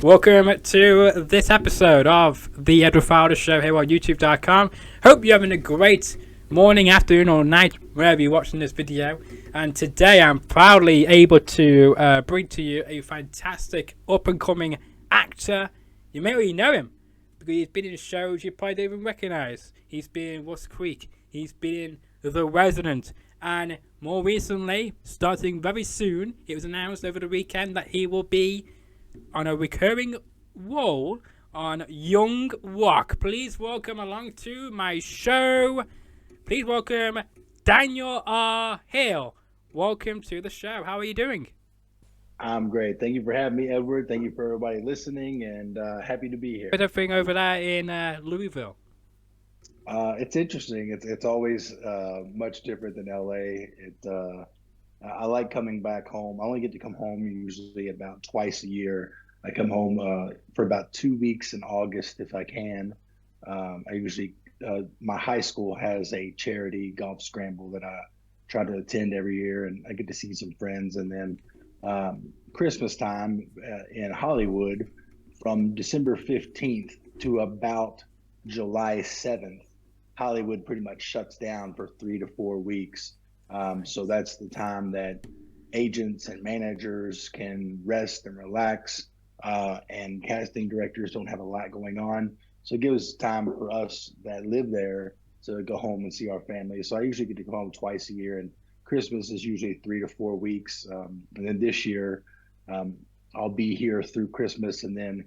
Welcome to this episode of the Edward Fowler Show here on YouTube.com. Hope you're having a great morning, afternoon, or night, wherever you're watching this video. And today I'm proudly able to bring to you a fantastic up-and-coming actor. You may already know him because he's been in shows you probably don't even recognize. He's been in Rust Creek. He's been in The Resident. And more recently, starting very soon, it was announced over the weekend that he will be on a recurring role on Young Rock. Please welcome along to my show. Please welcome Daniel R. Hill. Welcome to the show. How are you doing? I'm great. Thank you for having me, Edward. Thank you for everybody listening, and happy to be here. Everything over there in Louisville. It's interesting. It's always much different than LA. I like coming back home. I only get to come home usually about twice a year. I come home for about 2 weeks in August if I can. My high school has a charity golf scramble that I try to attend every year, and I get to see some friends. And then Christmas time in Hollywood, from December 15th to about July 7th, Hollywood pretty much shuts down for 3 to 4 weeks. So that's the time that agents and managers can rest and relax, and casting directors don't have a lot going on. So it gives time for us that live there to go home and see our family. So I usually get to go home twice a year, and Christmas is usually 3 to 4 weeks. And then this year, I'll be here through Christmas, and then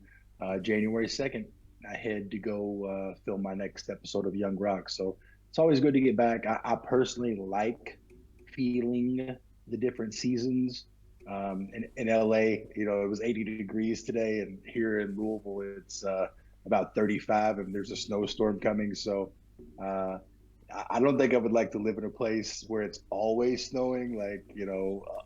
January 2nd, I head to go film my next episode of Young Rock. So it's always good to get back. I personally like feeling the different seasons. In LA, it was 80 degrees today, and here in Louisville, it's about 35, and there's a snowstorm coming. So I don't think I would like to live in a place where it's always snowing, like,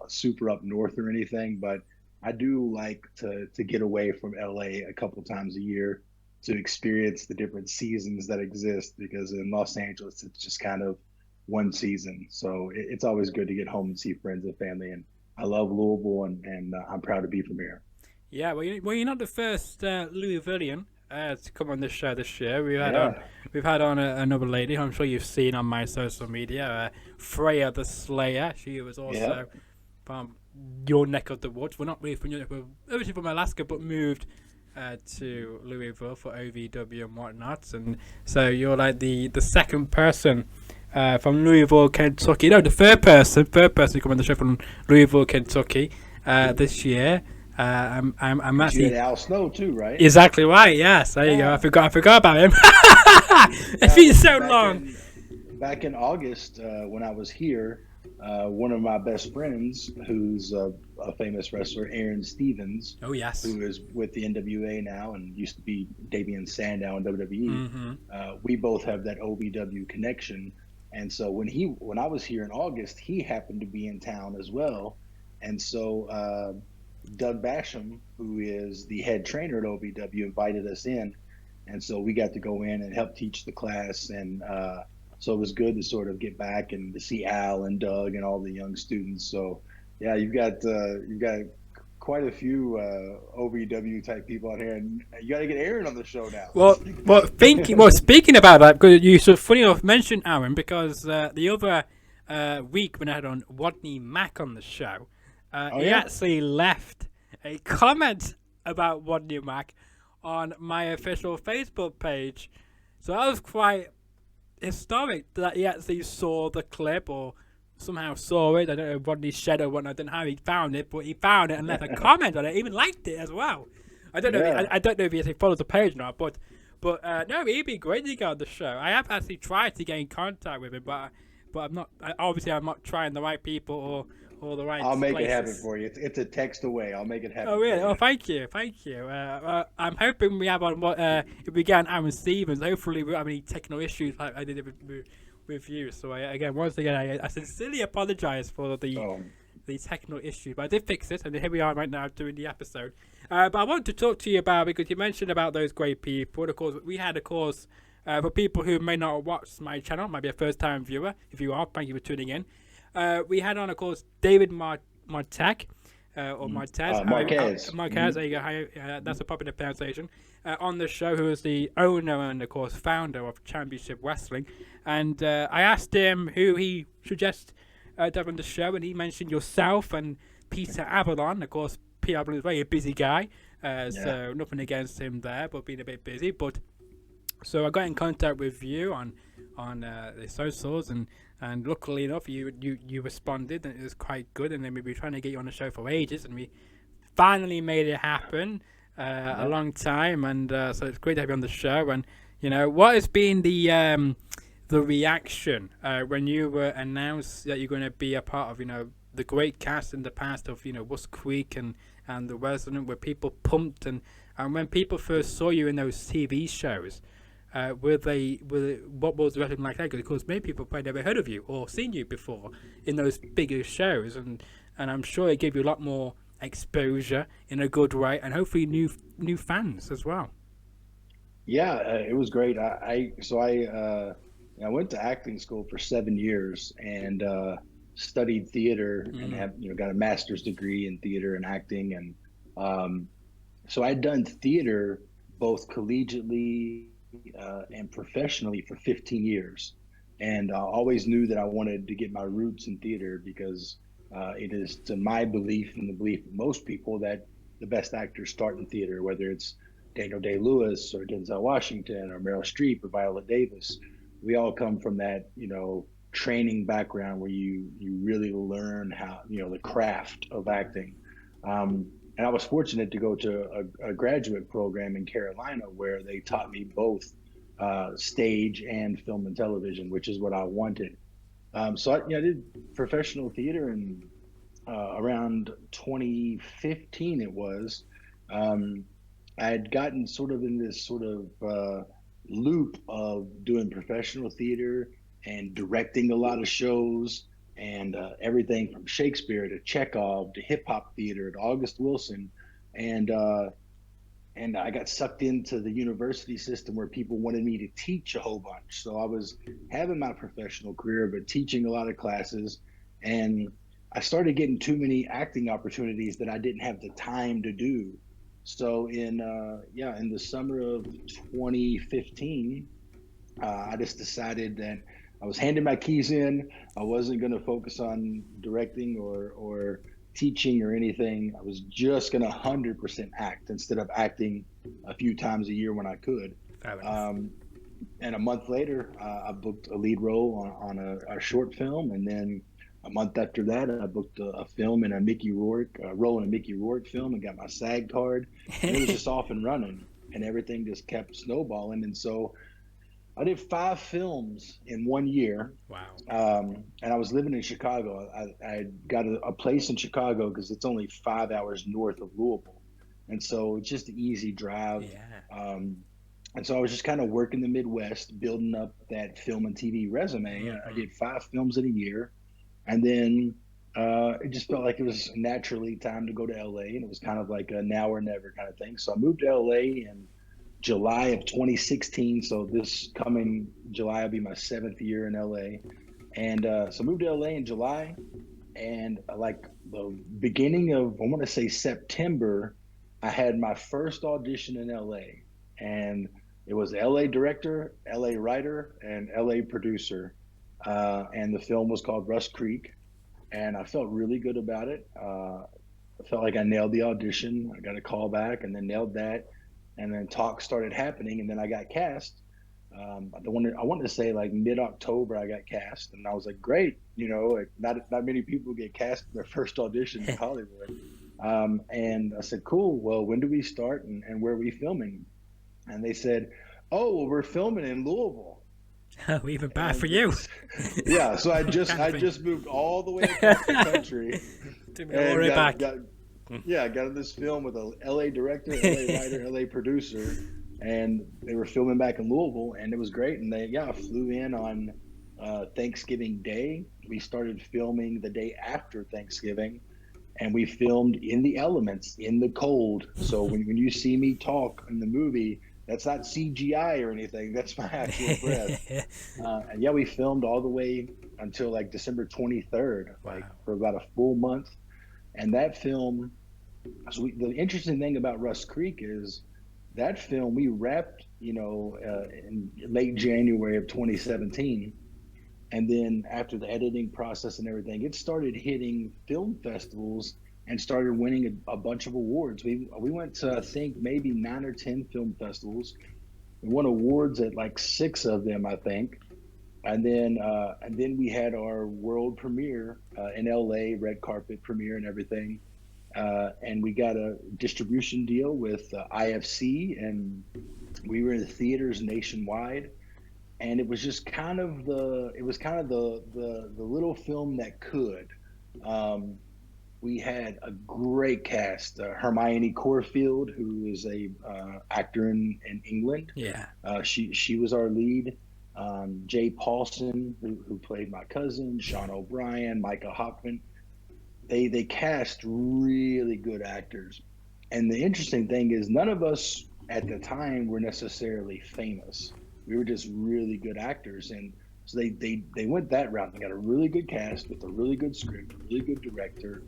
super up north or anything. But I do like to get away from LA a couple times a year to experience the different seasons that exist, because in Los Angeles, it's just kind of one season. So it's always good to get home and see friends and family. And I love Louisville, and I'm proud to be from here. Yeah, well, you're not the first Louisvillian to come on this show this year. We've had on another lady who I'm sure you've seen on my social media, Freya the Slayer. She was also from your neck of the woods. We're not really from your neck, we're originally from Alaska, but moved to Louisville for OVW and whatnot. And so you're like the second person from Louisville, Kentucky. No, the third person to come on the show from Louisville, Kentucky this year. I'm actually. You had Al Snow too, right? Exactly right. Yes, there you go. I forgot about him. It's been so long. Back in August, when I was here, one of my best friends, who's a famous wrestler, Aaron Stevens. Oh yes. Who is with the NWA now and used to be Damian Sandow in WWE. Mm-hmm. We both have that OVW connection, and so when I was here in August, he happened to be in town as well, and so Doug Basham, who is the head trainer at OVW, invited us in, and so we got to go in and help teach the class, and so it was good to sort of get back and to see Al and Doug and all the young students. So yeah, you've got quite a few OVW type people out here, and you got to get Aaron on the show now. Well, speaking about that, because you so funny enough mentioned Aaron, because the other week when I had on Rodney Mack on the show, he actually left a comment about Rodney Mack on my official Facebook page. So I was quite historic that he actually saw the clip or somehow saw it. I don't know, Rodney's shed or whatnot. I don't know how he found it, but he found it and left a comment on it. He even liked it as well. I don't know. I don't know if he actually follows the page or not, but no, he'd be great to go on the show. I have actually tried to get in contact with him, but I'm not. Obviously, I'm not trying the right people or the right. I'll make places. it happen for you. It's a text away. I'll make it happen. Oh really? Oh, thank you. I'm hoping we have on if we get on Aaron Stevens. Hopefully, we don't have any technical issues like I did with you. So once again, I sincerely apologize for the technical issues, but I did fix it, and here we are right now doing the episode. But I wanted to talk to you about, because you mentioned about those great people. Of course, we had for people who may not have watched my channel, might be a first-time viewer. If you are, thank you for tuning in. We had on, of course, David Marquez, or Marquez. Marquez. Marquez, there you go. That's a popular pronunciation. On the show, who is the owner and, of course, founder of Championship Wrestling. And I asked him who he suggests to have on the show, and he mentioned yourself and Peter Avalon. Of course, Peter Avalon is a very busy guy, so nothing against him there, but being a bit busy. But so I got in contact with you on the socials, and luckily enough, you responded, and it was quite good. And then we were trying to get you on the show for ages, and we finally made it happen. A long time, and so it's great to have you on the show. And what has been the reaction when you were announced that you're going to be a part of the great cast in the past of Rust Creek and The Resident? Were people pumped, and when people first saw you in those TV shows, what was the wrestling like that? Because of course many people probably never heard of you or seen you before in those bigger shows, and I'm sure it gave you a lot more exposure in a good way, and hopefully new fans as well. Yeah, it was great. I went to acting school for 7 years and studied theater and have got a master's degree in theater and acting, and so I'd done theater both collegiately and professionally for 15 years, and I always knew that I wanted to get my roots in theater because it is to my belief and the belief of most people that the best actors start in theater, whether it's Daniel Day-Lewis or Denzel Washington or Meryl Streep or Viola Davis. We all come from that, training background where you really learn how, the craft of acting. And I was fortunate to go to a graduate program in Carolina where they taught me both stage and film and television, which is what I wanted. So I did professional theater, and around 2015 it was. I had gotten sort of in this sort of loop of doing professional theater and directing a lot of shows, and everything from Shakespeare to Chekhov to hip hop theater to August Wilson, and I got sucked into the university system where people wanted me to teach a whole bunch. So I was having my professional career, but teaching a lot of classes. And I started getting too many acting opportunities that I didn't have the time to do. So in the summer of 2015, I just decided that I was handing my keys in. I wasn't going to focus on directing or teaching or anything. I was just going to 100% act instead of acting a few times a year when I could. And a month later, I booked a lead role on a short film. And then a month after that, I booked a film in a role in a Mickey Rourke film, and got my SAG card. And it was just off and running, and everything just kept snowballing. And so I did 5 films in 1 year. Wow. And I was living in Chicago. I got a place in Chicago because it's only 5 hours north of Louisville. And so it's just an easy drive. Yeah. And so I was just kind of working the Midwest, building up that film and TV resume. Mm-hmm. I did 5 films in a year. And then it just felt like it was naturally time to go to LA. And it was kind of like a now or never kind of thing. So I moved to LA in July of 2016. So this coming July will be my 7th year in LA. And so I moved to LA in July, and like the beginning of, I want to say September, I had my first audition in LA, and it was LA director, LA writer, and LA producer. And the film was called Rust Creek, and I felt really good about it. I felt like I nailed the audition. I got a call back and then nailed that. And then talks started happening, and then I got cast. I wanted to say like mid-October I got cast, and I was like, great, like not many people get cast in their first audition in Hollywood. And I said, cool, well, when do we start and where are we filming? And they said, oh, well, we're filming in Louisville. Oh, even better for you. Yeah, so I just moved all the way across the country. Got in this film with a LA director, LA writer, LA producer, and they were filming back in Louisville, and it was great. And I flew in on Thanksgiving Day. We started filming the day after Thanksgiving, and we filmed in the elements, in the cold. So when you see me talk in the movie, that's not CGI or anything. That's my actual breath. And we filmed all the way until like December 23rd, like for about a full month. And that film, the interesting thing about Rust Creek is that film we wrapped, in late January of 2017. And then after the editing process and everything, it started hitting film festivals and started winning a bunch of awards. We went to, I think, maybe 9 or 10 film festivals. We won awards at like 6 of them, I think. And then we had our world premiere in LA, red carpet premiere and everything. And we got a distribution deal with IFC, and we were in the theaters nationwide. And it was just kind of the little film that could. Um, we had a great cast. Hermione Corfield, who is a actor in England, Yeah. she was our lead. Jay Paulson, who played my cousin, Sean O'Brien, Micah Hoffman. They cast really good actors. And the interesting thing is, none of us at the time were necessarily famous. We were just really good actors, and so they went that route. They got a really good cast with a really good script, a really good director,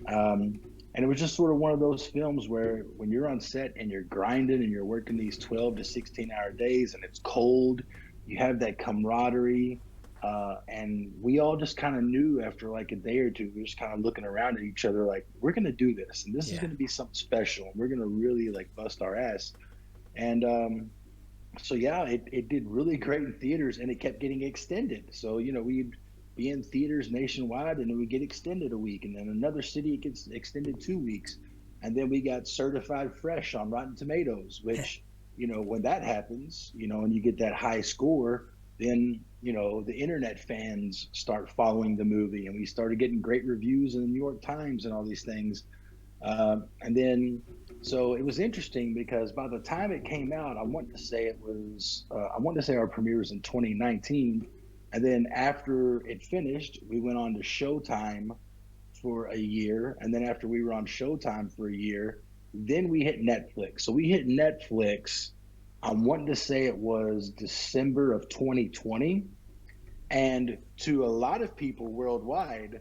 and it was just sort of one of those films where when you're on set and you're grinding and you're working these 12 to 16-hour days and it's cold, you have that camaraderie. And we all just kind of knew after like a day or two, we were just kind of looking around at each other like, we're going to do this, and this is Yeah. going to be something special, and we're going to really like bust our ass. And so yeah, it did really great in theaters, and it kept getting extended. So we'd be in theaters nationwide, and it would get extended a week, and then another city it gets extended 2 weeks, and then we got certified fresh on Rotten Tomatoes. Which when that happens, and you get that high score, then the internet fans start following the movie, and we started getting great reviews in the New York Times and all these things. And then, so it was interesting because by the time it came out, I want to say our premiere was in 2019. And then after it finished, we went on to Showtime for a year. And then after we were on Showtime for a year, then we hit Netflix. So we hit Netflix, I'm wanting to say it was December of 2020. And to a lot of people worldwide,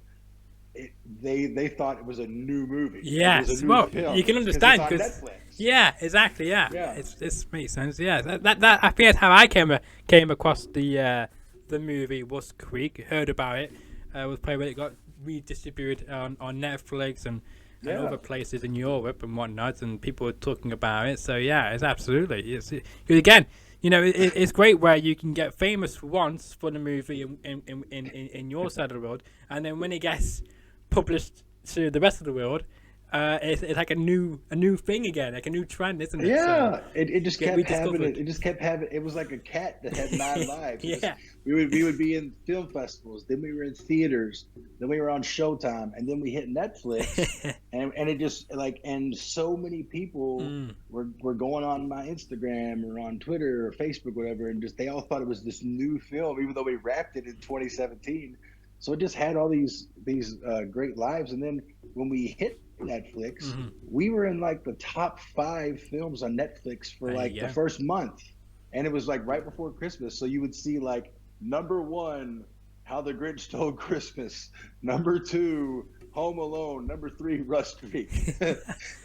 they thought it was a new movie. Like it was Yes. a new Well, film you can because understand it's on because Netflix. yeah, exactly. Yeah, Yeah. It makes sense. Yeah, that I think that's how I came across the movie Was Creek. Heard about it. Was probably when it got redistributed on Netflix and Yeah. other places in Europe and whatnot, and people were talking about it. So yeah, it's absolutely. Again, it's great where you can get famous once for the movie in your side of the world, and then when it gets published to the rest of the world, it's like a new thing again, like a new trend, isn't it? So Yeah, it just get kept having rediscovered. it. It just kept having. It was like a cat that had 9 lives. Yeah. We would be in film festivals, then we were in theaters, then we were on Showtime, and then we hit Netflix, and it just like, and so many people Mm. were going on my Instagram or on Twitter or Facebook, whatever, and just they all thought it was this new film, even though we wrapped it in 2017. So it just had all these great lives, and then when we hit Netflix, Mhm. we were in like the top 5 films on Netflix for There like you the go. first month, and it was like right before Christmas. So you would see like #1, How the Grinch Stole Christmas, #2, Home Alone, #3, Rust Creek,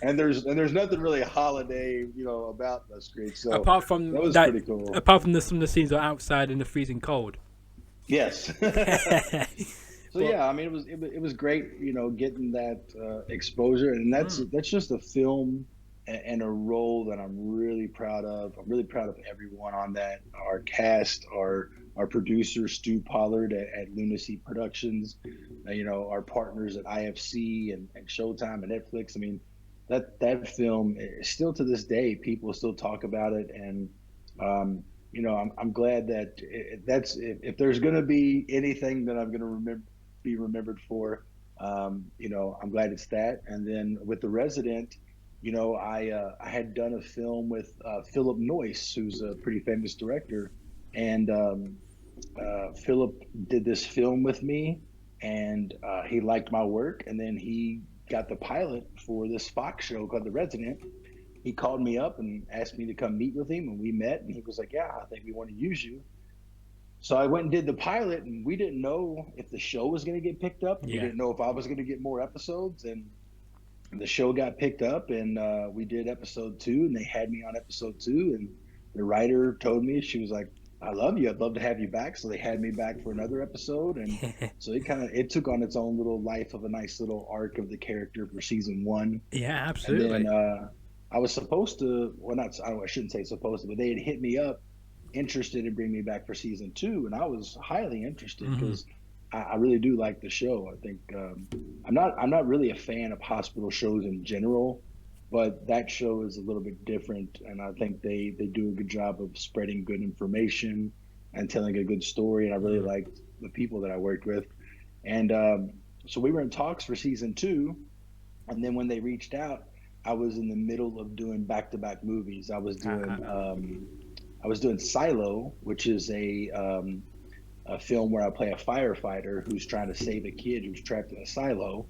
and there's nothing really holiday about Rust Creek. So apart from that was that, pretty cool. apart from some of the scenes are outside in the freezing cold. Yes. So But yeah, I mean, it was great, getting that exposure, and that's just a film and a role that I'm really proud of. I'm really proud of everyone on that. Our cast, our producer Stu Pollard at Lunacy Productions, our partners at IFC and Showtime and Netflix. I mean, that film still to this day, people still talk about it, and I'm glad that that's if there's going to be anything that I'm going to be remembered for, I'm glad it's that. And then with The Resident, I had done a film with Philip Noyce, who's a pretty famous director, and Philip did this film with me, and he liked my work, and then he got the pilot for this Fox show called The Resident. He called me up and asked me to come meet with him, and we met, and he was like, "Yeah, I think we want to use you." So I went and did the pilot, and we didn't know if the show was going to get picked up. We yeah, didn't know if I was going to get more episodes, and the show got picked up, and we did episode 2, and they had me on episode 2, and the writer told me, she was like, I love you, I'd love to have you back. So they had me back for another episode, and so it took on its own little life of a nice little arc of the character for season 1. Yeah, And then absolutely. I was supposed to, well, not, I shouldn't say supposed to, but they had hit me up interested in bringing me back for season 2, and I was highly interested Hmm. because I really do like the show. I think I'm not really a fan of hospital shows in general, but that show is a little bit different, and I think they do a good job of spreading good information and telling a good story. And I really Hmm. liked the people that I worked with, and so we were in talks for season 2, and then when they reached out, I was in the middle of doing back-to-back movies. I was doing Silo, which is a film where I play a firefighter who's trying to save a kid who's trapped in a silo.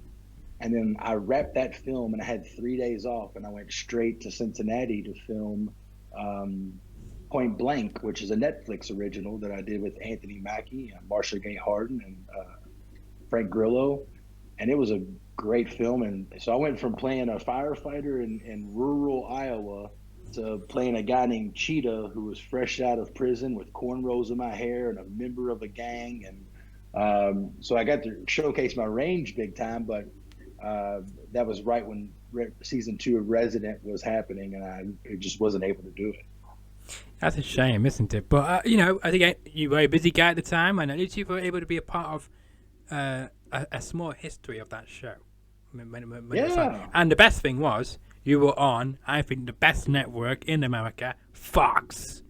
And then I wrapped that film, and I had 3 days off, and I went straight to Cincinnati to film um, Point Blank, which is a Netflix original that I did with Anthony Mackie and Marsha Gay Harden and Frank Grillo. And it was a great film. And so I went from playing a firefighter in rural Iowa to playing a guy named Cheetah who was fresh out of prison with cornrows in my hair and a member of a gang. And so I got to showcase my range big time, but uh, that was right when season 2 of Resident was happening, and I just wasn't able to do it. That's a shame, isn't it? But I think you were a busy guy at the time, and at least you were able to be a part of a small history of that show when it was on. Yeah. And the best thing was you were on, I think, the best network in America, Fox.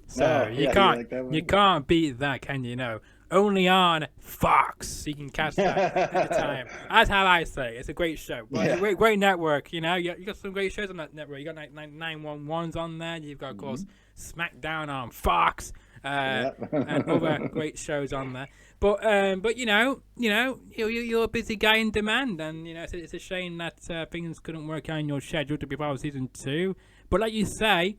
So Oh, yeah. You like that you one? can't beat that, can you? Know only on Fox you can catch that at the time. That's how I say it. It's a great show, but it's a Yeah. great network. You got some great shows on that network. You got like 911s on there. You've got of course Hmm. SmackDown on Fox, Yeah. and other great shows on there. But you're a busy guy in demand, and it's a shame that things couldn't work out in your schedule to be part of season 2. But like you say,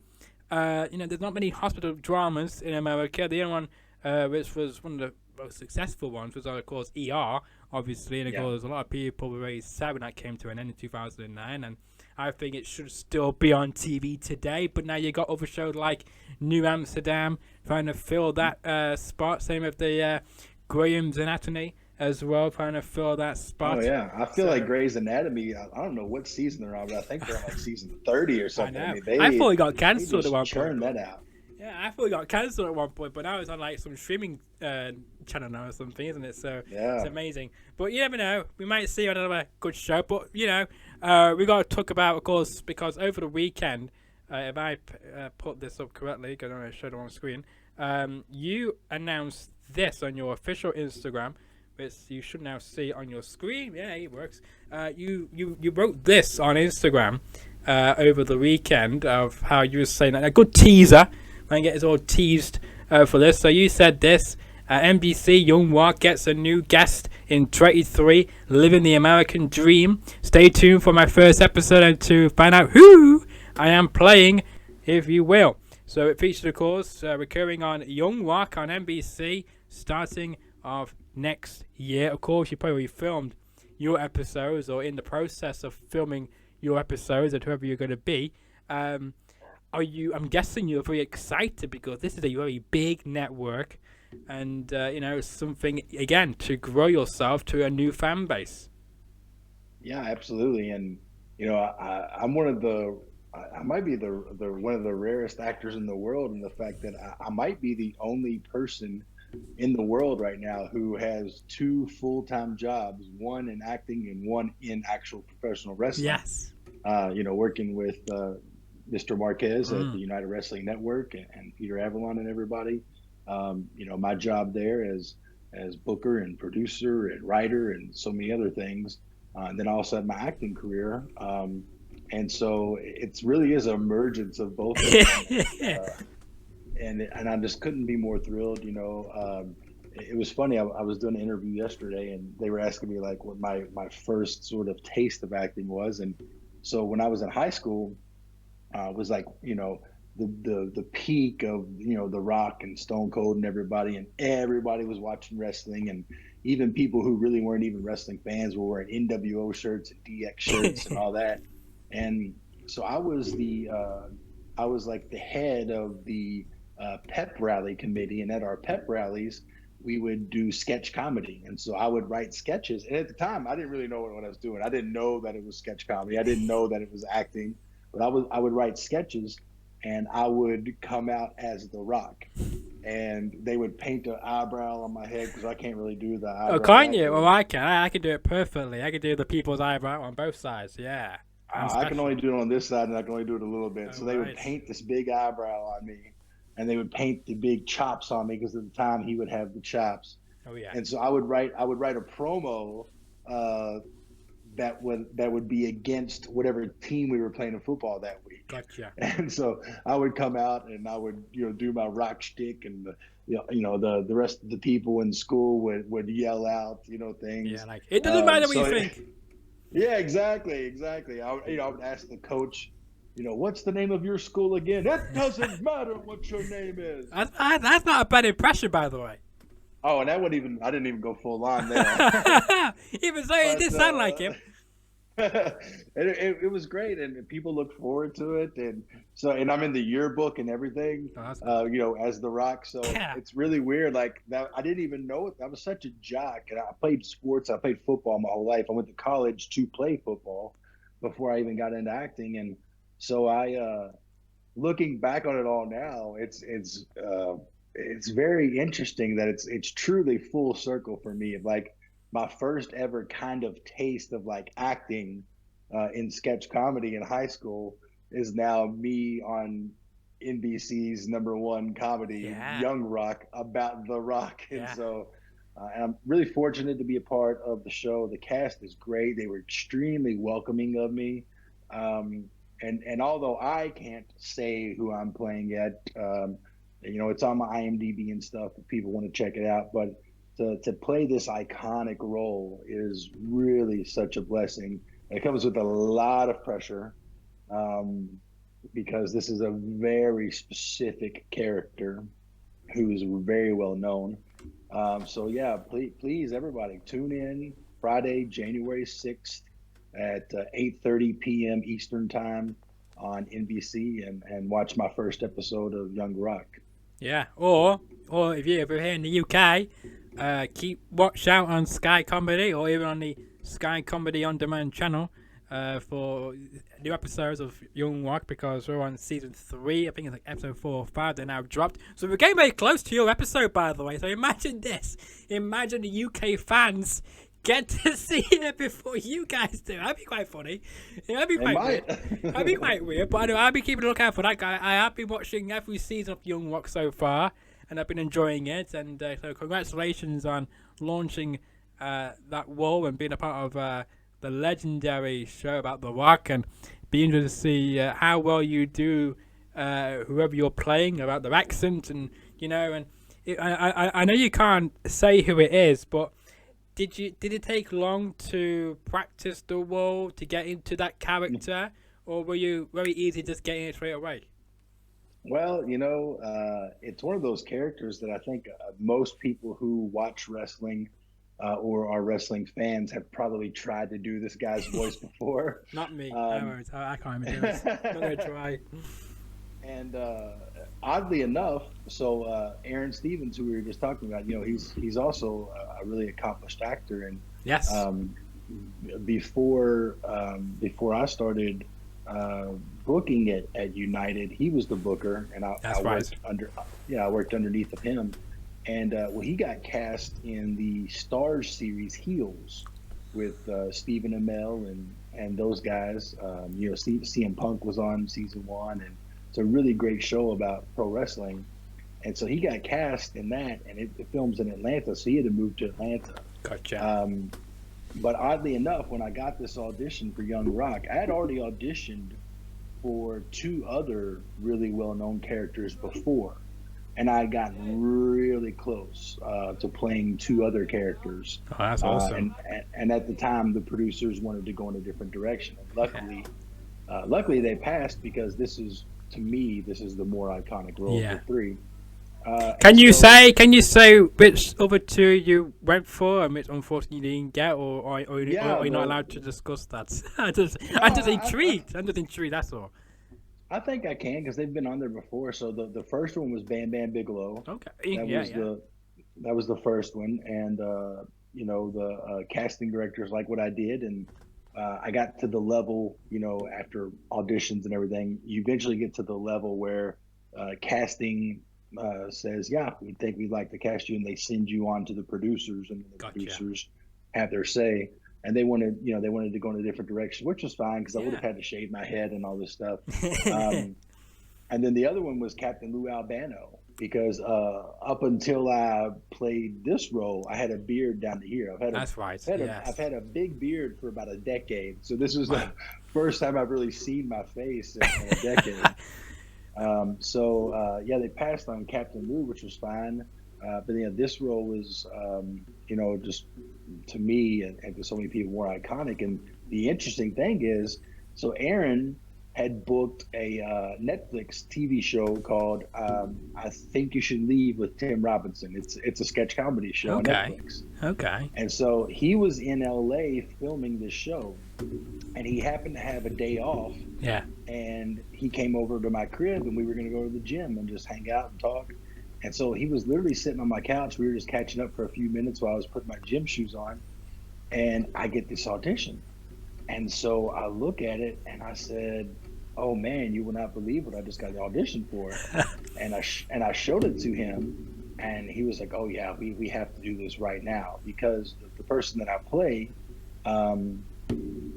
there's not many hospital dramas in America. The only one, which was one of the most successful ones, was of course ER, obviously, and of Yeah. course a lot of people were very sad when that came to an end in 2009, and I think it should still be on TV today. But now you got other shows like New Amsterdam trying to fill that spot. Same with the Graham's Anatomy as well, trying to fill that Oh spot. yeah, I feel like So Grey's Anatomy. I don't know what season they're on, but I think they're on like season 30 or I something. I know. mean, I thought they it got they cancelled at just one point, churn but that out. yeah, I thought it got cancelled at one point, but now it's on like some streaming channel now or something, isn't it? So it's Yeah. amazing. But you never know. We might see another good show. But we got to talk about, of course, because over the weekend, if I put this up correctly, because I don't show it on screen, you announced this on your official Instagram, which you should now see on your screen. Yeah, it works. You wrote this on Instagram over the weekend of how you were saying that a good teaser. I get us all teased for this. So you said this. NBC Young Walk gets a new guest in 23, living the American dream. Stay tuned for my first episode and to find out who I am playing, if you will. So it features, of course, recurring on Young Walk on NBC, starting of next year. Of course, you probably filmed your episodes or in the process of filming your episodes, and whoever you're going to be. Um, I'm guessing you're very excited because this is a very big network, and something again to grow yourself to a new fan base. Yeah, absolutely. And I'm one of the I might be the one of the rarest actors in the world, in the fact that I might be the only person in the world right now who has two full-time jobs, one in acting and one in actual professional wrestling. Yes. Working with Mr. Marquez at the Mm. United Wrestling Network, and Peter Avalon and everybody. My job there as booker and producer and writer and so many other things. And then I also had my acting career. And so it really is a emergence of both of them. And I just couldn't be more thrilled. It was funny. I was doing an interview yesterday, and they were asking me like what my first sort of taste of acting was. And so when I was in high school, was like, the peak of The Rock and Stone Cold and everybody was watching wrestling, and even people who really weren't even wrestling fans were wearing NWO shirts and DX shirts and all that. And so I was like the head of the pep rally committee, and at our pep rallies we would do sketch comedy, and so I would write sketches. And at the time, I didn't really know what I was doing. I didn't know that it was sketch comedy. I didn't know that it was acting, but I would write sketches, and I would come out as The Rock, and they would paint an eyebrow on my head because I can't really do the eyebrow. Oh, can't you? Well, I can. I can do it perfectly. I can do the people's eyebrow on both sides. Yeah. I can only do it on this side, and I can only do it a little bit. Oh, so they would paint this big eyebrow on me, and they would paint the big chops on me because at the time he would have the chops. Oh yeah. And so I would write a promo that would be against whatever team we were playing in football that week. Gotcha. And so I would come out and I would do my rock shtick, and the rest of the people in school would yell out things. Yeah, like it doesn't matter what you think. Yeah, exactly. I would ask the coach, what's the name of your school again? It doesn't matter what your name is. That's not a bad impression, by the way. Oh, and I didn't even go full on there. Even so, it did sound like him. It was great, and people look forward to it, and I'm in the yearbook and everything, as The Rock. So It's really weird. Like that, I didn't even know it. I was such a jock, and I played sports. I played football my whole life. I went to college to play football before I even got into acting, and so looking back on it all now, it's very interesting that it's truly full circle for me. Like my first ever kind of taste of like acting in sketch comedy in high school is now me on NBC's #1 comedy, Young Rock, about The Rock. And so and I'm really fortunate to be a part of the show. The cast is great. They were extremely welcoming of me. And although I can't say who I'm playing yet, it's on my IMDb and stuff if people want to check it out. But to play this iconic role is really such a blessing. It comes with a lot of pressure because this is a very specific character who's very well known. So yeah, please everybody tune in Friday, January 6th at 8:30 p.m. Eastern Time on NBC and watch my first episode of Young Rock. Yeah, or if you're here in the UK, keep watch out on Sky Comedy or even on the Sky Comedy On Demand channel for new episodes of Young Rock, because we're on season 3. I think it's like episode 4 or 5. They're now dropped, so we're getting very close to your episode, by the way. So imagine this: imagine the UK fans get to see it before you guys do. That'd be quite funny. That'd be quite weird. That'd be quite weird. But anyway, I'll be keeping a lookout for that guy. I have been watching every season of Young Rock so far, and I've been enjoying it. And so congratulations on launching that role and being a part of the legendary show about The Rock, and be interested to see how well you do whoever you're playing, about their accent, and I know you can't say who it is, but did it take long to practice the role to get into that character, or were you very easy just getting it straight away? Well, it's one of those characters that I think most people who watch wrestling or are wrestling fans have probably tried to do this guy's voice before. Not me. I can't even do this. I'm going to try. And oddly enough, so Aaron Stevens, who we were just talking about, he's also a really accomplished actor. And yes, before I started booking it at United, he was the booker, and I worked underneath of him. And he got cast in the Stars series Heels with Stephen Amell and those guys. CM Punk was on season 1, and it's a really great show about pro wrestling. And so he got cast in that, and it films in Atlanta, so he had to move to Atlanta. Gotcha. But oddly enough, when I got this audition for Young Rock, I had already auditioned for 2 other really well-known characters before. And I had gotten really close to playing 2 other characters. Oh, that's awesome. And at the time, the producers wanted to go in a different direction. And luckily they passed, because this is to me, this is the more iconic role of Yeah. the three. Can you say? Can you say which other two you went for and which unfortunately you didn't get, or Yeah, are you not the allowed to discuss that? no, I'm just intrigued. I'm just intrigued. That's all. I think I can because they've been on there before. So the first one was Bam Bam Bigelow. Okay. That Yeah. was Yeah. the first one, and the casting directors like what I did, and I got to the level, after auditions and everything. You eventually get to the level where casting says, "Yeah, we think we'd like to cast you," and they send you on to the producers, and the Gotcha. producers have their say. And they wanted to go in a different direction, which was fine because I would Yeah. have had to shave my head and all this stuff. Um, and then the other one was Captain Lou Albano because up until I played this role, I had a beard down to here. That's right. I've Yes. had a big beard for about a decade. So this was Wow. the first time I've really seen my face in a decade. So they passed on Captain Lou, which was fine. But this role was, just to me and to so many people more iconic. And the interesting thing is, so Aaron had booked a Netflix TV show called "I Think You Should Leave" with Tim Robinson. It's a sketch comedy show on Okay. Netflix, Okay. and so he was in LA filming this show, and he happened to have a day off, Yeah. and he came over to my crib, and we were going to go to the gym and just hang out and talk. And so he was literally sitting on my couch. We were just catching up for a few minutes while I was putting my gym shoes on, and I get this audition. And so I look at it and I said, "Oh man, you will not believe what I just got the audition for." And I showed it to him, and he was like, "Oh yeah, we have to do this right now because the person that I play um,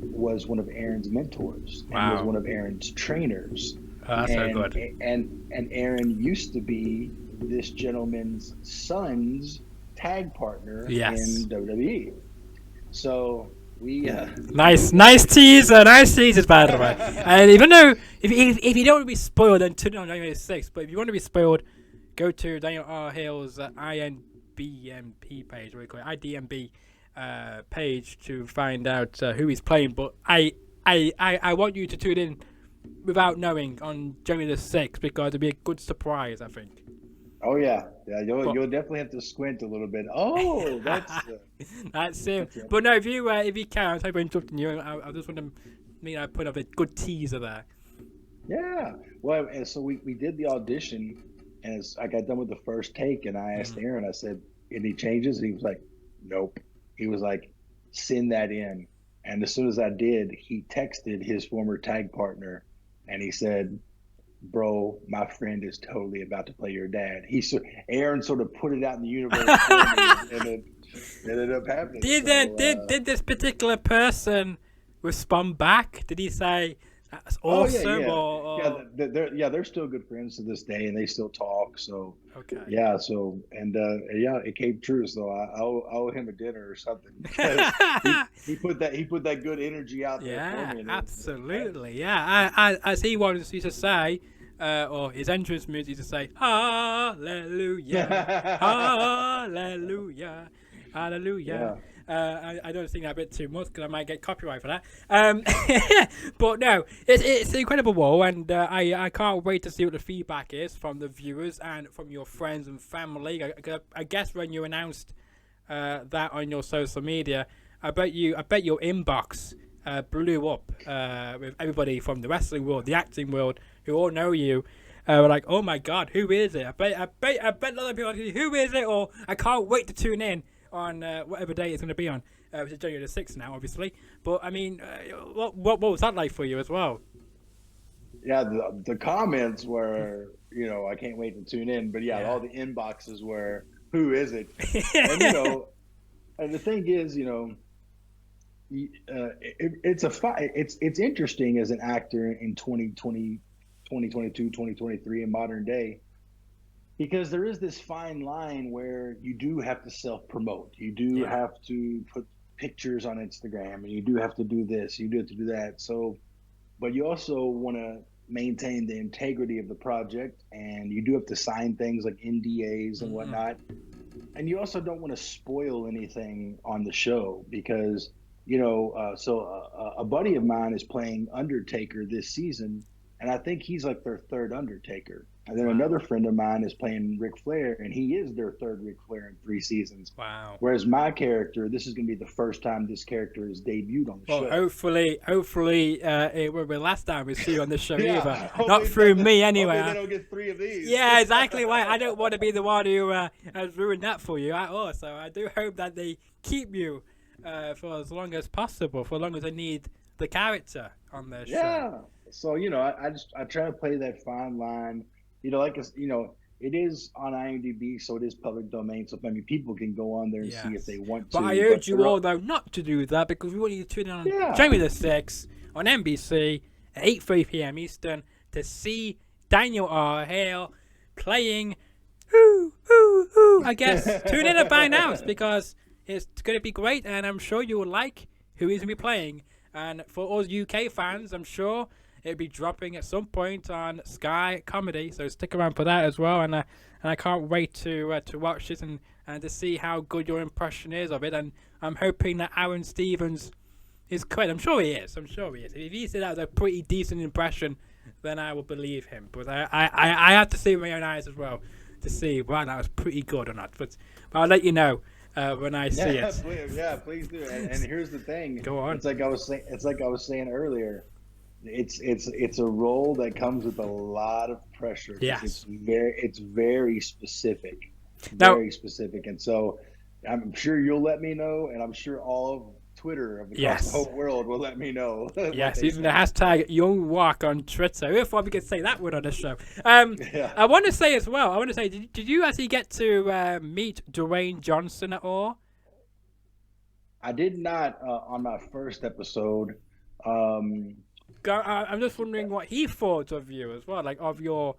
was one of Aaron's mentors and was Wow. one of Aaron's trainers, Oh, that's so and good. and Aaron used to be this gentleman's son's tag partner Yes. in WWE. So we Nice teaser, nice teasers, by the way. And even though if you don't want to be spoiled, then tune in on January 6th. But if you want to be spoiled, go to Daniel R. Hill's INBMP page, what do you call it, IDMB page to find out who he's playing. But I want you to tune in without knowing on January the 6th because it'll be a good surprise, I think. Oh yeah. You'll But you'll definitely have to squint a little bit. Oh, that's him. that's it. But no, if you can, I'm sorry for interrupting you. I just want to put up a good teaser there. Yeah. Well, and so we did the audition, and as I got done with the first take, and I asked Mm. Aaron, I said, "Any changes?" And he was like, "Nope." He was like, "Send that in." And as soon as I did, he texted his former tag partner, and he said, "Bro, my friend is totally about to play your dad." Aaron sort of put it out in the universe for me, and it ended up happening. Did So did this particular person respond back? Did he say that's oh yeah, awesome yeah, yeah. or They're still good friends to this day, and they still talk. So okay? yeah, so and yeah, it came true. So I owe him a dinner or something because he put that good energy out there for Yeah, me, and it happened. absolutely. Yeah, as he once used to say, or his entrance music used to say, Hallelujah, Hallelujah, Hallelujah. Yeah, I don't sing that a bit too much because I might get copyright for that. But no, it's an incredible role, and I can't wait to see what the feedback is from the viewers and from your friends and family. I guess when you announced that on your social media, I bet your inbox blew up with everybody from the wrestling world, the acting world, who all know you. Were like, oh my God, who is it? I bet a lot of people are who is it? Or I can't wait to tune in on whatever day it's going to be on, which is January the 6th now, obviously. But I mean, what was that like for you as well? yeah. The comments were, I can't wait to tune in. But yeah, Yeah. all the inboxes were, who is it? And and the thing is, it's interesting as an actor in 2020, 2022, 2023 in modern day, because there is this fine line where you do have to self promote. You do Yeah. have to put pictures on Instagram, and you do have to do this, you do have to do that. So, but you also want to maintain the integrity of the project, and you do have to sign things like NDAs and Hmm. whatnot. And you also don't want to spoil anything on the show because a buddy of mine is playing Undertaker this season, and I think he's like their third Undertaker. And then another friend of mine is playing Ric Flair, and he is their third Ric Flair in 3 seasons. Wow. Whereas my character, this is going to be the first time this character is debuted on the show. Well, hopefully, it will be the last time we see you on this show Yeah, either. hopefully Not through me anyway. Hopefully they don't get 3 of these. Yeah, exactly. Right. I don't want to be the one who has ruined that for you at all. So I do hope that they keep you for as long as possible, for as long as they need the character on their show. Yeah. So I try to play that fine line. It is on IMDb, so it is public domain. So people can go on there and see if they want to. But I urge you all though not to do that, because we want you to tune in on January the 6th on NBC at 8:30 p.m. Eastern to see Daniel R. Hale playing. I guess tune in by now because it's going to be great, and I'm sure you will like who he's going to be playing. And for all UK fans, I'm sure it'll be dropping at some point on Sky Comedy, so stick around for that as well. And I can't wait to watch this and to see how good your impression is of it. And I'm hoping that Aaron Stevens is correct. I'm sure he is. If he said that was a pretty decent impression, then I will believe him. But I have to see with my own eyes as well to see whether that was pretty good or not. But I'll let you know when I see it. Please do. And here's the thing. Go on. It's like I was saying earlier. It's a role that comes with a lot of pressure. Yes. It's very specific. Very specific. And so I'm sure you'll let me know, and I'm sure all of Twitter across the whole world will let me know. Yes, using the hashtag YoungWalk on Twitter. If we could say that word on the show. I want to say as well, did you actually get to meet Dwayne Johnson at all? I did not on my first episode. I'm just wondering what he thought of you as well, like of your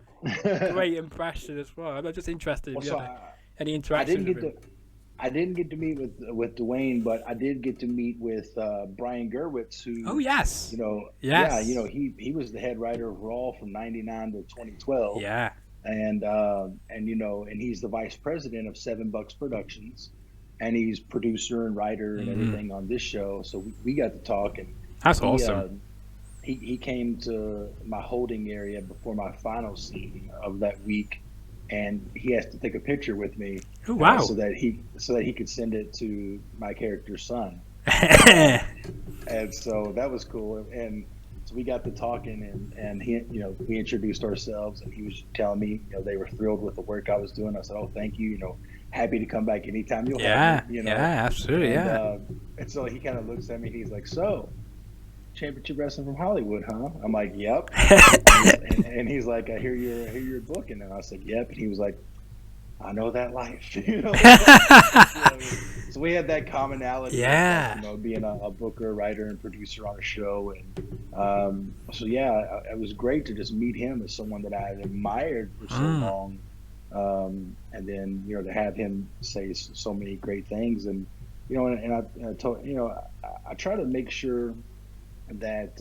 great impression as well. I'm just interested if you had any interaction with him. I didn't get to meet with Dwayne, but I did get to meet with Brian Gerwitz, who he was the head writer of Raw from '99 to 2012. Yeah, and he's the vice president of $7 Productions, and he's producer and writer and everything on this show. So we got to talk, and that's awesome. He came to my holding area before my final scene of that week, and he has to take a picture with me. Oh, wow! So that he could send it to my character's son. And so that was cool. And so we got to talking, and he, we introduced ourselves, and he was telling me, they were thrilled with the work I was doing. I said, "Oh, thank you. Happy to come back anytime you'll have me." Yeah, absolutely. And so he kind of looks at me, and he's like, "So, Championship Wrestling from Hollywood, huh?" I'm like, "Yep." and he's like, "I hear you're booking," and I said, "Yep." And he was like, "I know that life." So we had that commonality. Yeah. Being a booker, writer, and producer on a show, and it was great to just meet him as someone that I had admired for so long, and then to have him say so many great things, and I told I try to make sure that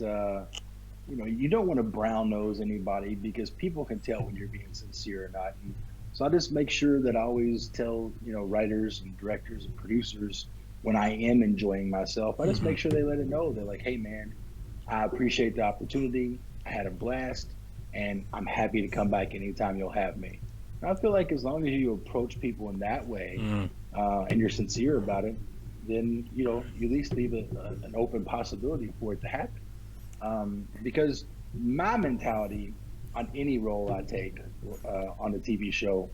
you don't want to brown nose anybody, because people can tell when you're being sincere or not. And so I just make sure that I always tell writers and directors and producers when I am enjoying myself. I just make sure they let it know. They're like, "Hey man, I appreciate the opportunity. I had a blast, and I'm happy to come back anytime you'll have me." And I feel like as long as you approach people in that way, and you're sincere about it, then you at least leave an open possibility for it to happen. Because my mentality on any role I take on a TV show,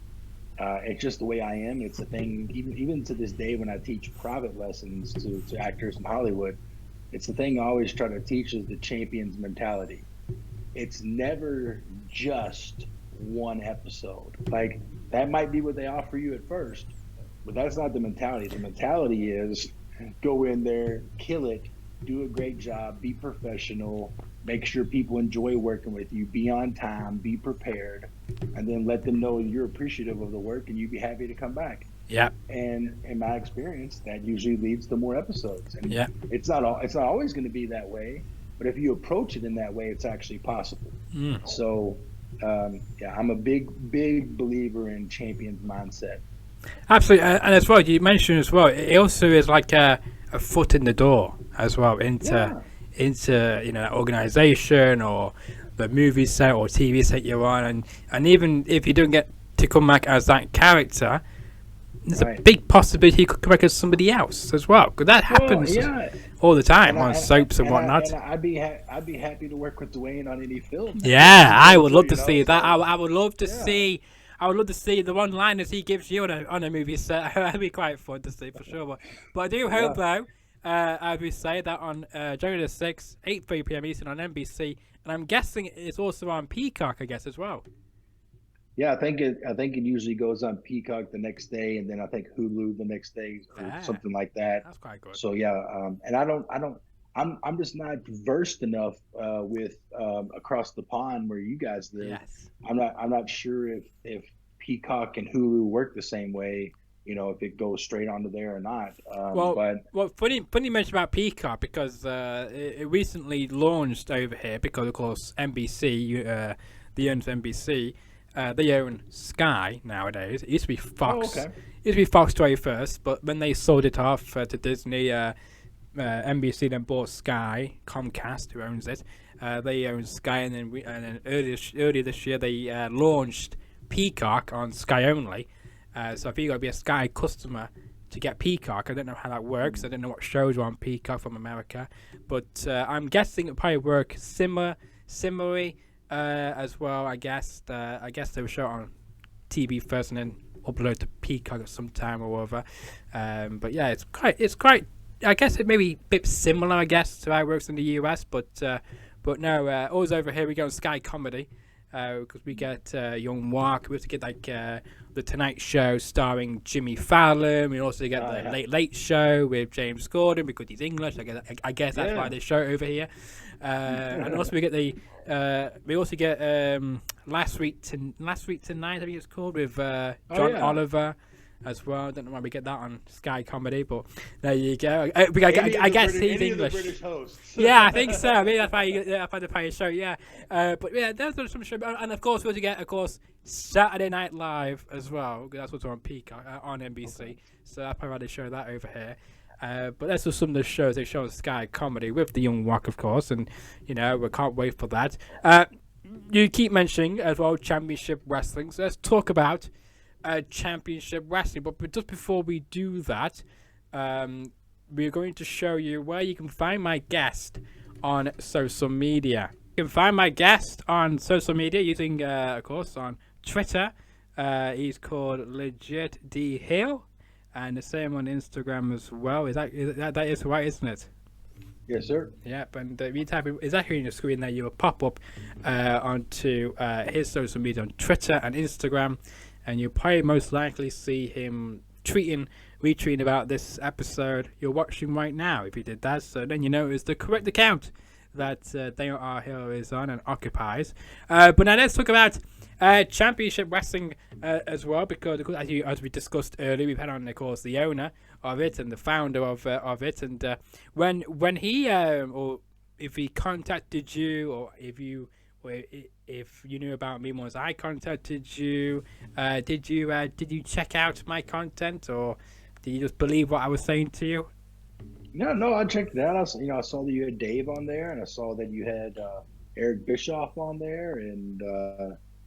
it's just the way I am. It's a thing, even to this day when I teach private lessons to actors in Hollywood, it's the thing I always try to teach is the champion's mentality. It's never just one episode. Like, that might be what they offer you at first, but that's not the mentality. The mentality is go in there, kill it, do a great job, be professional, make sure people enjoy working with you, be on time, be prepared, and then let them know you're appreciative of the work and you'd be happy to come back. Yeah. And in my experience, that usually leads to more episodes. And it's not always going to be that way, but if you approach it in that way, it's actually possible. So, I'm a big believer in champion's mindset. Absolutely, and as well, you mentioned as well, it also is like a foot in the door as well into that organization or the movie set or TV set you're on, and even if you don't get to come back as that character, there's a big possibility he could come back as somebody else as well. Because that happens all the time on soaps and whatnot. I'd be happy to work with Dwayne on any film. Yeah, I would love to see that. I would love to see. I would love to see the one-liners he gives you on a movie set. That'd be quite fun to see for sure. But I do hope though, as we say, that on January the 6th, 8:30 p.m. Eastern on NBC, and I'm guessing it's also on Peacock, I guess, as well. Yeah, I think it usually goes on Peacock the next day, and then I think Hulu the next day, or something like that. That's quite good. So yeah, and I'm just not versed enough with across the pond where you guys live. Yes. I'm not sure if Peacock and Hulu work the same way. If it goes straight onto there or not. Funny you mention about Peacock, because it recently launched over here, because of course NBC, the owners of NBC. They own Sky nowadays. It used to be Fox. It used to be Fox 21st, but when they sold it off to Disney, NBC then bought Sky. Comcast, who owns it, they own Sky, and then earlier this year they launched Peacock on Sky only. So if you got to be a Sky customer to get Peacock, I don't know how that works. I don't know what shows are on Peacock from America, but I'm guessing it'll probably work similarly. As well, I guess they were shot on TV first and then upload to Peacock at some time or whatever. But yeah, it's quite. I guess it may be a bit similar, I guess, to how it works in the US. But no, always over here we go on Sky Comedy, because we get Young Walk. We also get like the Tonight Show starring Jimmy Fowler. We also get the Late Late Show with James Corden, because he's English. I guess that's why they show it over here. And also we get Last Week Tonight, I think it's called, with John Oliver as well. I don't know why we get that on Sky Comedy, but there you go. I guess he's English. Yeah, I think so. I mean, that's why they play a show. Yeah, but yeah, there's some show, and of course we also get Saturday Night Live as well. That's what's on Peacock on NBC. Okay. So that's probably why they show that over here. But that's just some of the shows they show on Sky Comedy with the Young Walk, of course, and we can't wait for that. You keep mentioning as well Championship Wrestling, so let's talk about Championship Wrestling. But just before we do that, we're going to show you where you can find my guest on social media. You can find my guest on social media using, of course, on Twitter. He's called Legit D Hill. And the same on Instagram as well. That is right, isn't it? Yes, sir. Yep. And if you type exactly on your screen there, you will pop up onto his social media on Twitter and Instagram, and you'll probably most likely see him retweeting about this episode you're watching right now. If you did that, so then you know it's the correct account that Daniel R. Hill is on and occupies. But now let's talk about Championship Wrestling as well, because as we discussed earlier, we've had on, of course, the owner of it and the founder of it, and when he or if he contacted you, or if you knew about me once I contacted you, did you check out my content, or did you just believe what I was saying to you? No, I checked it out. I saw that you had Dave on there, and I saw that you had Eric Bischoff on there, and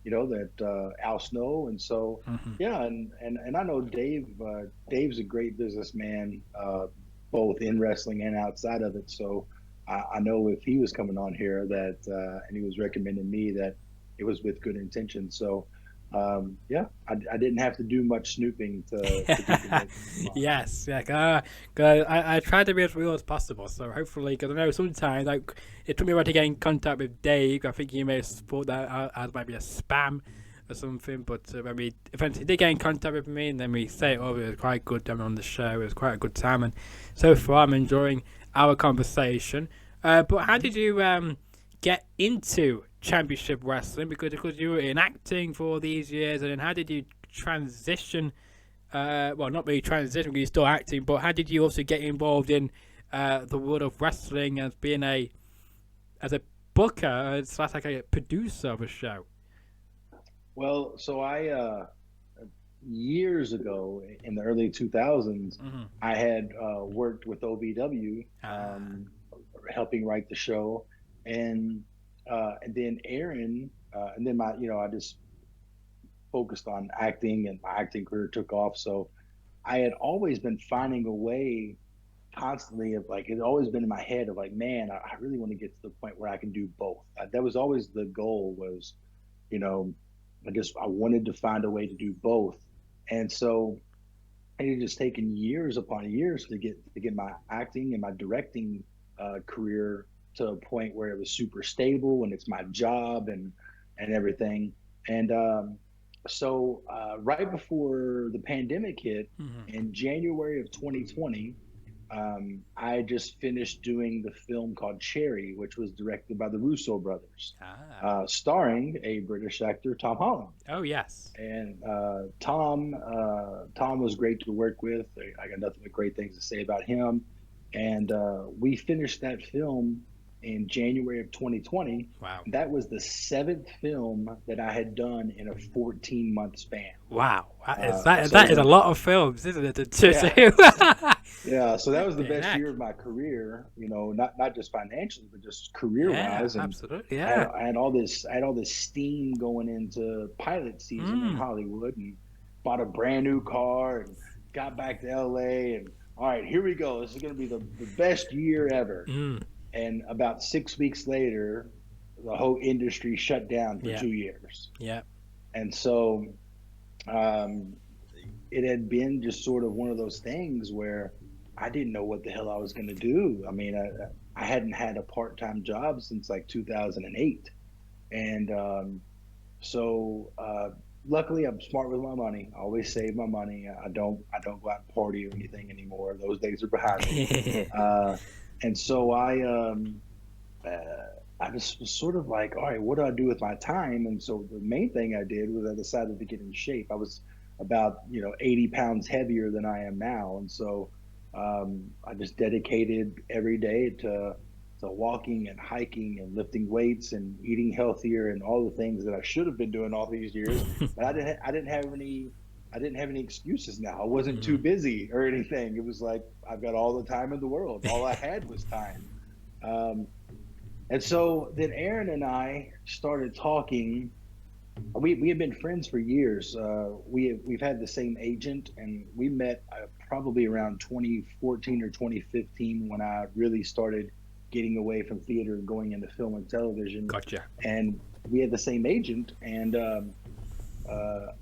that Al Snow, and so yeah, and I know Dave. Dave's a great businessman, both in wrestling and outside of it. So I know if he was coming on here that, and he was recommending me, that it was with good intention. So yeah, I didn't have to do much snooping to yes, yeah. I tried to be as real as possible. So hopefully, because I know sometimes it took me a while to get in contact with Dave. I think he may have thought that as maybe a spam or something. But when we eventually did get in contact with me, and then we say it over, it was quite good on the show. It was quite a good time, and so far I'm enjoying our conversation. But how did you get into Championship Wrestling? Because you were in acting for all these years, and then how did you transition? Well, not really transition because you're still acting, but how did you also get involved in the world of wrestling as being a booker / like a producer of a show? Well, so I years ago in the early 2000s, I had worked with OVW, helping write the show, and And then Aaron, and then I just focused on acting, and my acting career took off. So I had always been finding a way constantly of like, it's always been in my head of like, man, I really want to get to the point where I can do both. That was always the goal was, you know, I wanted to find a way to do both. And so it had just taken years upon years to get my acting and my directing career to a point where it was super stable and it's my job and everything. And right before the pandemic hit Mm-hmm. in January of 2020, I just finished doing the film called Cherry, which was directed by the Russo brothers, Ah. starring a British actor, Tom Holland. Oh yes. And Tom was great to work with. I got nothing but great things to say about him. And we finished that film in January of 2020. Wow. That was the seventh film that I had done in a 14-month span. Wow. So That is a lot of films, isn't it? yeah, yeah. So that was the Flipping best heck. year of my career. Not just financially, but just career Yeah, wise. And absolutely. I had, Yeah. I had all this steam going into pilot season in Mm. Hollywood, and bought a brand new car and got back to LA, and all right, here we go. This is going to be the best year ever. Mm. And about 6 weeks later, the whole industry shut down for Yeah. 2 years. Yeah. And so um, it had been just sort of one of those things where I didn't know what the hell I was going to do. I mean, I hadn't had a part-time job since like 2008. And luckily I'm smart with my money. I always save my money. I don't go out and party or anything anymore. Those days are behind me. And so I just was sort of like, all right, what do I do with my time? And so the main thing I did was I decided to get in shape. I was about 80 pounds heavier than I am now, and so I just dedicated every day to walking and hiking and lifting weights and eating healthier and all the things that I should have been doing all these years. But I didn't have any excuses now. I wasn't too Mm. busy or anything. It was like I've got all the time in the world. All I had was time. Um, and so then Aaron and I started talking. We had been friends for years. We've had the same agent, and we met probably around 2014 or 2015 when I really started getting away from theater and going into film and television. Gotcha. And we had the same agent, and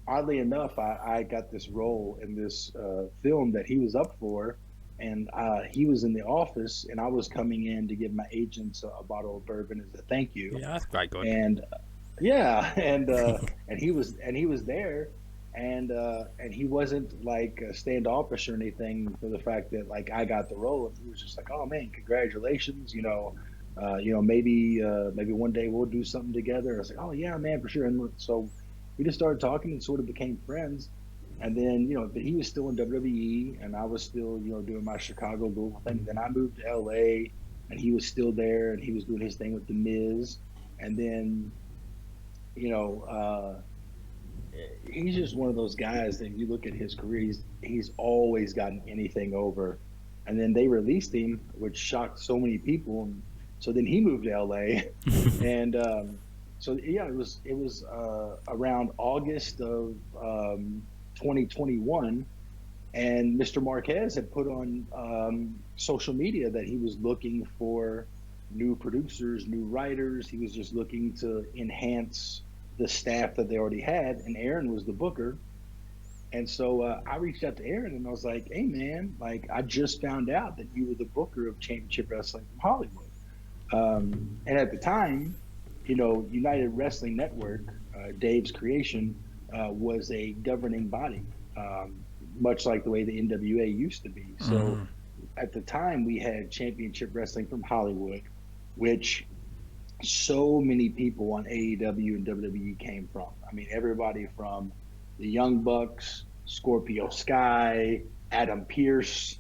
oddly enough, I got this role in this film that he was up for, and he was in the office, and I was coming in to give my agents a bottle of bourbon as a thank you. Yeah, that's quite good. And yeah, and he was there, and he wasn't like standoffish or anything for the fact that like I got the role, and he was just like, oh man, congratulations, maybe one day we'll do something together. I was like, oh yeah, man, for sure. And so we just started talking and sort of became friends. And then, but he was still in WWE, and I was still, doing my Chicago Louisville thing. Then I moved to LA, and he was still there, and he was doing his thing with the Miz. And then, he's just one of those guys that you look at his career, he's always gotten anything over. And then they released him, which shocked so many people. And so then he moved to LA, and so yeah, it was around August of 2021, and Mr. Marquez had put on social media that he was looking for new producers, new writers. He was just looking to enhance the staff that they already had, and Aaron was the booker. And so I reached out to Aaron, and I was like, hey man, like I just found out that you were the booker of Championship Wrestling from Hollywood. And at the time, United Wrestling Network, Dave's creation, was a governing body, much like the way the NWA used to be. So at the time, we had Championship Wrestling from Hollywood, which so many people on AEW and WWE came from. I mean, everybody from the Young Bucks, Scorpio Sky, Adam Pearce,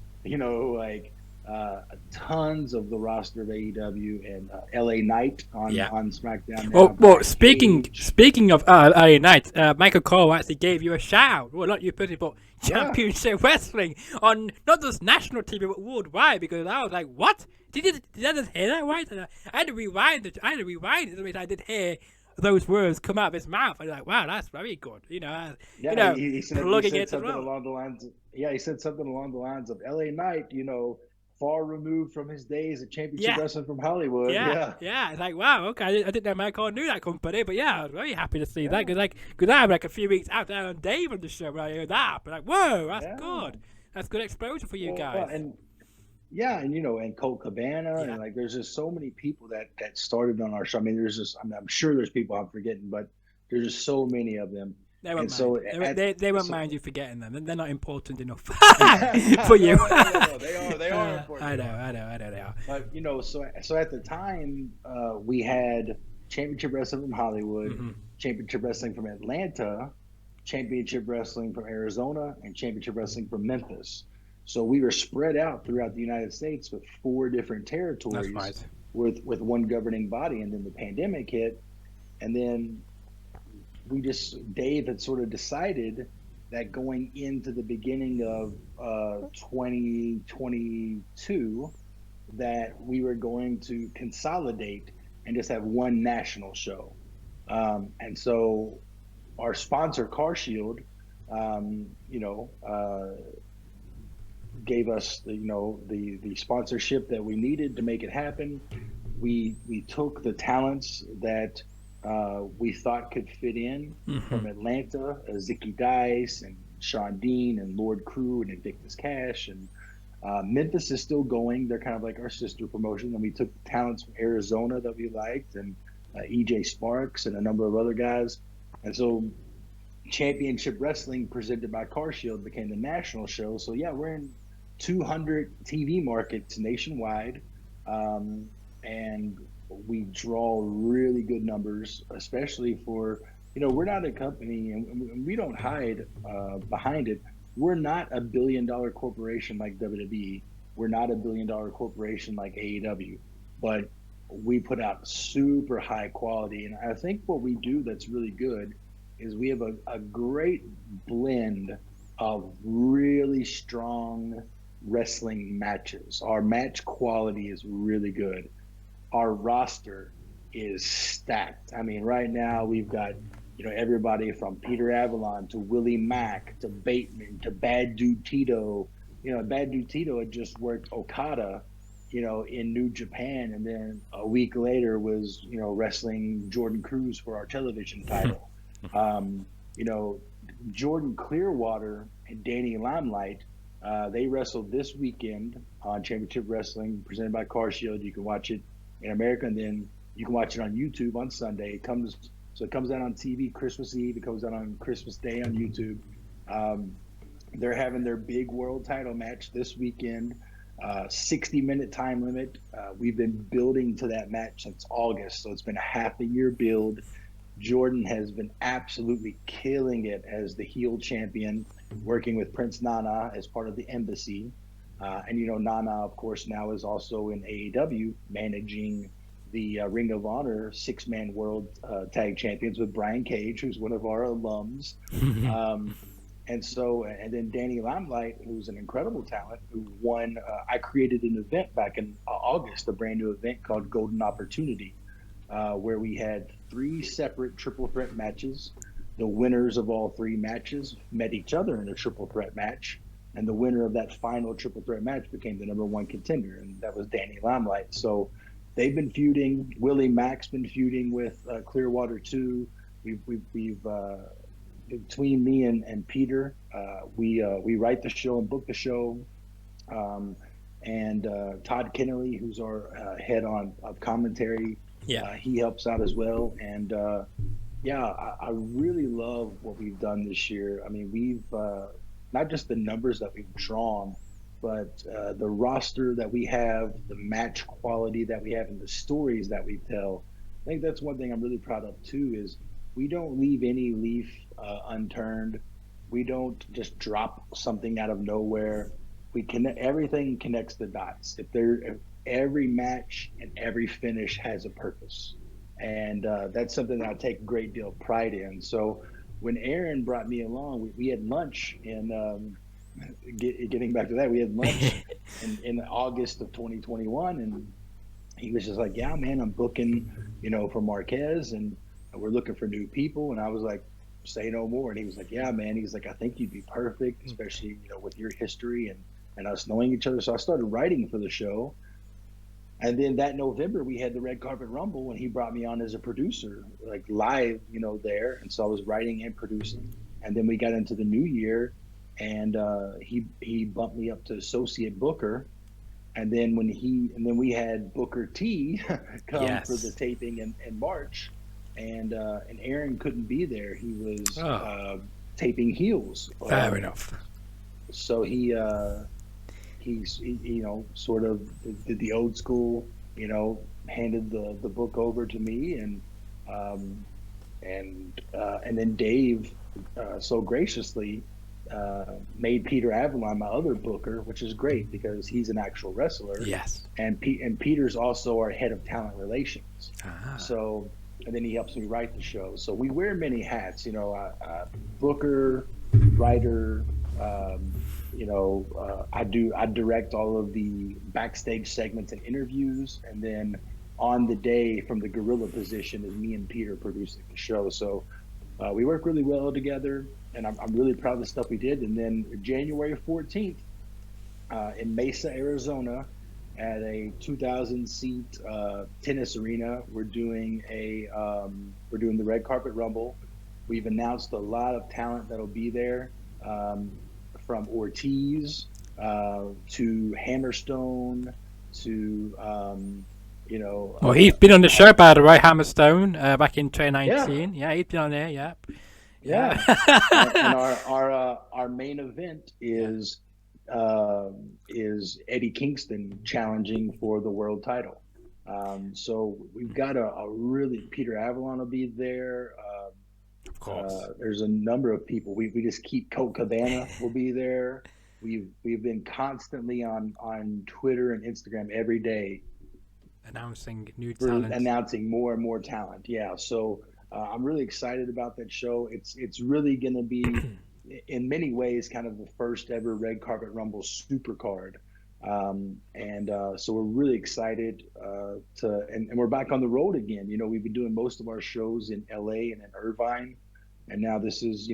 tons of the roster of AEW, and LA Knight on SmackDown. Well, speaking of LA Knight, Michael Cole actually gave you a shout. Well, not you personally, but Championship Wrestling on not just national TV but worldwide. Because I was like, what? Did I just hear that right? I had to rewind it. I did hear those words come out of his mouth. I was like, wow, that's very good. Yeah, he plugging said it as something well. along the lines. He said something along the lines of L.A. Knight, far removed from his days at Championship Yeah, Wrestling from Hollywood. yeah, Yeah, yeah. It's like, wow, okay. I didn't know Michael knew that company, but yeah, I was very happy to see that yeah, because I'm like a few weeks out there on Dave on the show when I heard that. But like, whoa, that's yeah. good. That's good exposure for you Well, guys. and yeah, and Colt Cabana, Yeah, and like there's just so many people that started on our show. I mean, I'm sure there's people I'm forgetting, but there's just so many of them. they won't And mind. so They won't so mind you forgetting them. They're not important enough for you. no. They are important. I They know, are. I know, I know they are. But so at the time, we had Championship Wrestling from Hollywood, Hmm. Championship Wrestling from Atlanta, Championship Wrestling from Arizona, and Championship Wrestling from Memphis. So we were spread out throughout the United States with 4 different That's territories right. with one governing body, and then the pandemic hit, and then Dave had sort of decided that going into the beginning of 2022 that we were going to consolidate and just have one national show. And so our sponsor, Car Shield, um, you know, uh, gave us the sponsorship that we needed to make it happen. We took the talents that we thought could fit in Hmm. from Atlanta, Zicky Dice and Sean Dean and Lord Crew and Invictus Cash, and Memphis is still going. They're kind of like our sister promotion. And we took the talents from Arizona that we liked, and EJ Sparks and a number of other guys. And so Championship Wrestling presented by Car Shield became the national show. So yeah, we're in 200 TV markets nationwide, um, and we draw really good numbers, especially for we're not a company, and we don't hide behind it. We're not a $1 billion corporation like WWE. We're not a $1 billion corporation like AEW, but we put out super high quality. And I think what we do that's really good is we have a great blend of really strong wrestling matches. Our match quality is really good. Our roster is stacked. I mean, right now we've got everybody from Peter Avalon to Willie Mack to Bateman to Bad Dude Tito. Bad Dude Tito had just worked Okada, in New Japan, and then a week later was wrestling Jordan Cruz for our television title. Um, you know, Jordan Clearwater and Danny Limelight, they wrestled this weekend on Championship Wrestling presented by Car Shield. You can watch it in America, and then you can watch it on YouTube on Sunday. It comes out on TV Christmas Eve. It comes out on Christmas Day on YouTube. Um, they're having their big world title match this weekend. 60-minute time limit. We've been building to that match since August, so it's been a half a year build. Jordan has been absolutely killing it as the heel champion, working with Prince Nana as part of the embassy. And Nana, of course, now is also in AEW managing the Ring of Honor 6-man world tag champions with Brian Cage, who's one of our alums. Um, and then Danny Limelight, who's an incredible talent, who won. I created an event back in August, a brand new event called Golden Opportunity, where we had 3 separate triple threat matches. The winners of all 3 matches met each other in a triple threat match, and the winner of that final triple threat match became the #1 contender, and that was Danny Limelight. So they've been feuding. Willie Mack's been feuding with Clearwater too. We've between me and Peter, we write the show and book the show. Um, and Todd Kennelly, who's our head of commentary, Yeah. he helps out as well. And yeah, I really love what we've done this year. I mean, we've not just the numbers that we've drawn, but the roster that we have, the match quality that we have, and the stories that we tell. I think that's one thing I'm really proud of too. Is we don't leave any leaf unturned. We don't just drop something out of nowhere. Everything connects the dots. If every match and every finish has a purpose, and that's something that I take a great deal of pride in. So when Aaron brought me along, we had lunch getting back to that, we had lunch in August of 2021, and he was just like, "Yeah, man, I'm booking, for Marquez, and we're looking for new people." And I was like, "Say no more." And he was like, "Yeah, man." He's like, "I think you'd be perfect, especially with your history and us knowing each other." So I started writing for the show, and then that November we had the Red Carpet Rumble, and he brought me on as a producer, like live, there. And so I was writing and producing. And then we got into the new year, and he bumped me up to associate booker. And then we had Booker T come for the Yes. taping in March, and Aaron couldn't be there. He was Oh, taping Heels. fair enough. So sort of did the old school, handed the book over to me, um, and then Dave so graciously made Peter Avalon my other booker, which is great because he's an actual wrestler, Yes. and Peter's also our head of talent relations. Ah. So, and then he helps me write the show. So we wear many hats, booker, writer. I direct all of the backstage segments and interviews, and then on the day from the gorilla position is me and Peter producing the show. So we work really well together, and I'm really proud of the stuff we did. And then January 14th in Mesa, Arizona, at a 2,000 seat tennis arena, we're doing the Red Carpet Rumble. We've announced a lot of talent that'll be there, from Ortiz to Hammerstone to Well, he's been on the show, by the way, Hammerstone, back in yeah, 2019. Yeah, he's been on there. Yeah. yeah. Yeah. And our main event Yeah. is Eddie Kingston challenging for the world title. So we've got a really Peter Avalon will be there. Of course. There's a number of people. We just keep Colt Cabana will be there. We've been constantly on Twitter and Instagram every day Announcing new for talent. announcing more and more talent. Yeah, so I'm really excited about that show. It's really going to be, in many ways, kind of the first ever Red Carpet Rumble super card. And so we're really excited and we're back on the road again. We've been doing most of our shows in LA and in Irvine, and now this is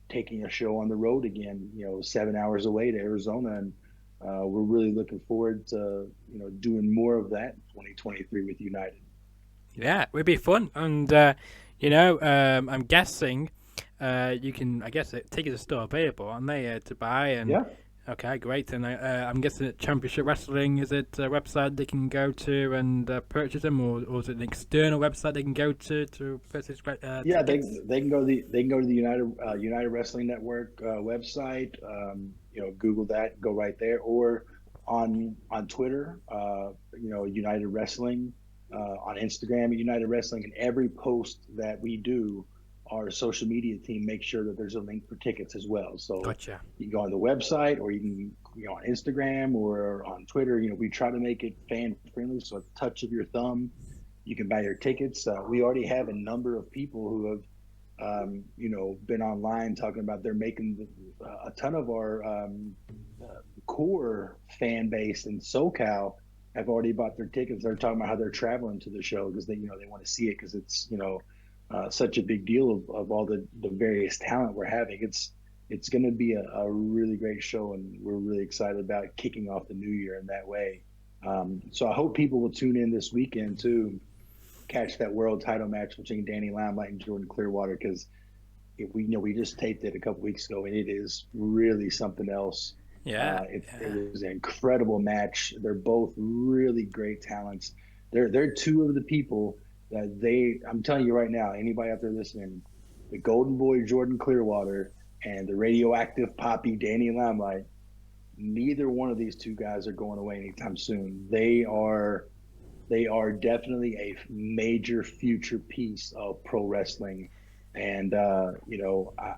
taking a show on the road again. 7 hours away to Arizona, and we're really looking forward to doing more of that in 2023 with United. Yeah, it would be fun. And, I'm guessing you can, I guess, tickets are still available, aren't they, to buy? And Yeah, okay, great. And I'm guessing that Championship Wrestling, is it a website they can go to and purchase them, or is it an external website they can go to purchase yeah, tickets? they can go to the United Wrestling Network website. Google that, go right there, or on Twitter. United Wrestling, on Instagram at United Wrestling, and every post that we do, our social media team makes sure that there's a link for tickets as well. So Gotcha. you can go on the website, or you can on Instagram or on Twitter. We try to make it fan friendly, so at the touch of your thumb you can buy your tickets. We already have a number of people who have, been online talking about they're making a ton of our core fan base in SoCal have already bought their tickets. They're talking about how they're traveling to the show because they want to see it because it's such a big deal of all the various talent we're having. It's going to be a really great show, and we're really excited about kicking off the new year in that way. So I hope people will tune in this weekend too, catch that world title match between Danny Limelight and Jordan Clearwater, because we just taped it a couple weeks ago, and it is really something else. Yeah. It Yeah. was an incredible match. They're both really great talents. They're two of the people that I'm telling you right now, anybody out there listening, the Golden Boy Jordan Clearwater and the radioactive Poppy Danny Limelight, neither one of these two guys are going away anytime soon. They are definitely a major future piece of pro wrestling. And, I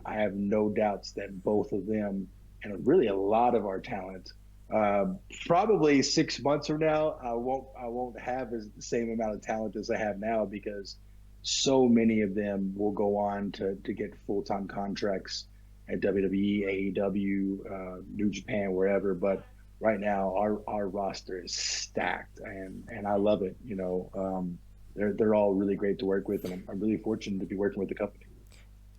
have no doubts that both of them, and really a lot of our talent, uh, probably 6 months from now, I won't have the same amount of talent as I have now, because so many of them will go on to get full-time contracts at WWE, AEW, New Japan, wherever. But right now, our roster is stacked, and I love it. They're all really great to work with, and I'm really fortunate to be working with the company.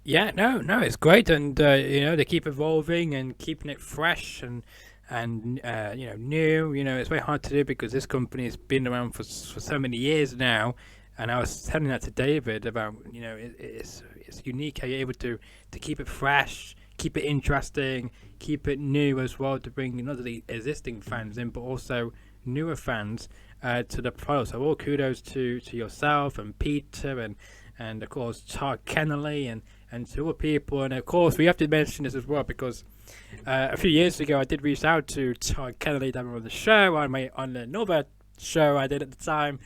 Yeah, no, it's great, and they keep evolving and keeping it fresh and new. It's very hard to do because this company has been around for so many years now. And I was telling that to David about it's unique how you're able to keep it fresh, keep it interesting, keep it new as well, to bring not only existing fans in but also newer fans to the product. So all kudos to yourself and Peter and of course Todd Kennelly and to other people. And of course we have to mention this as well because a few years ago I did reach out to Todd Kennelly down on the show on another show I did at the time.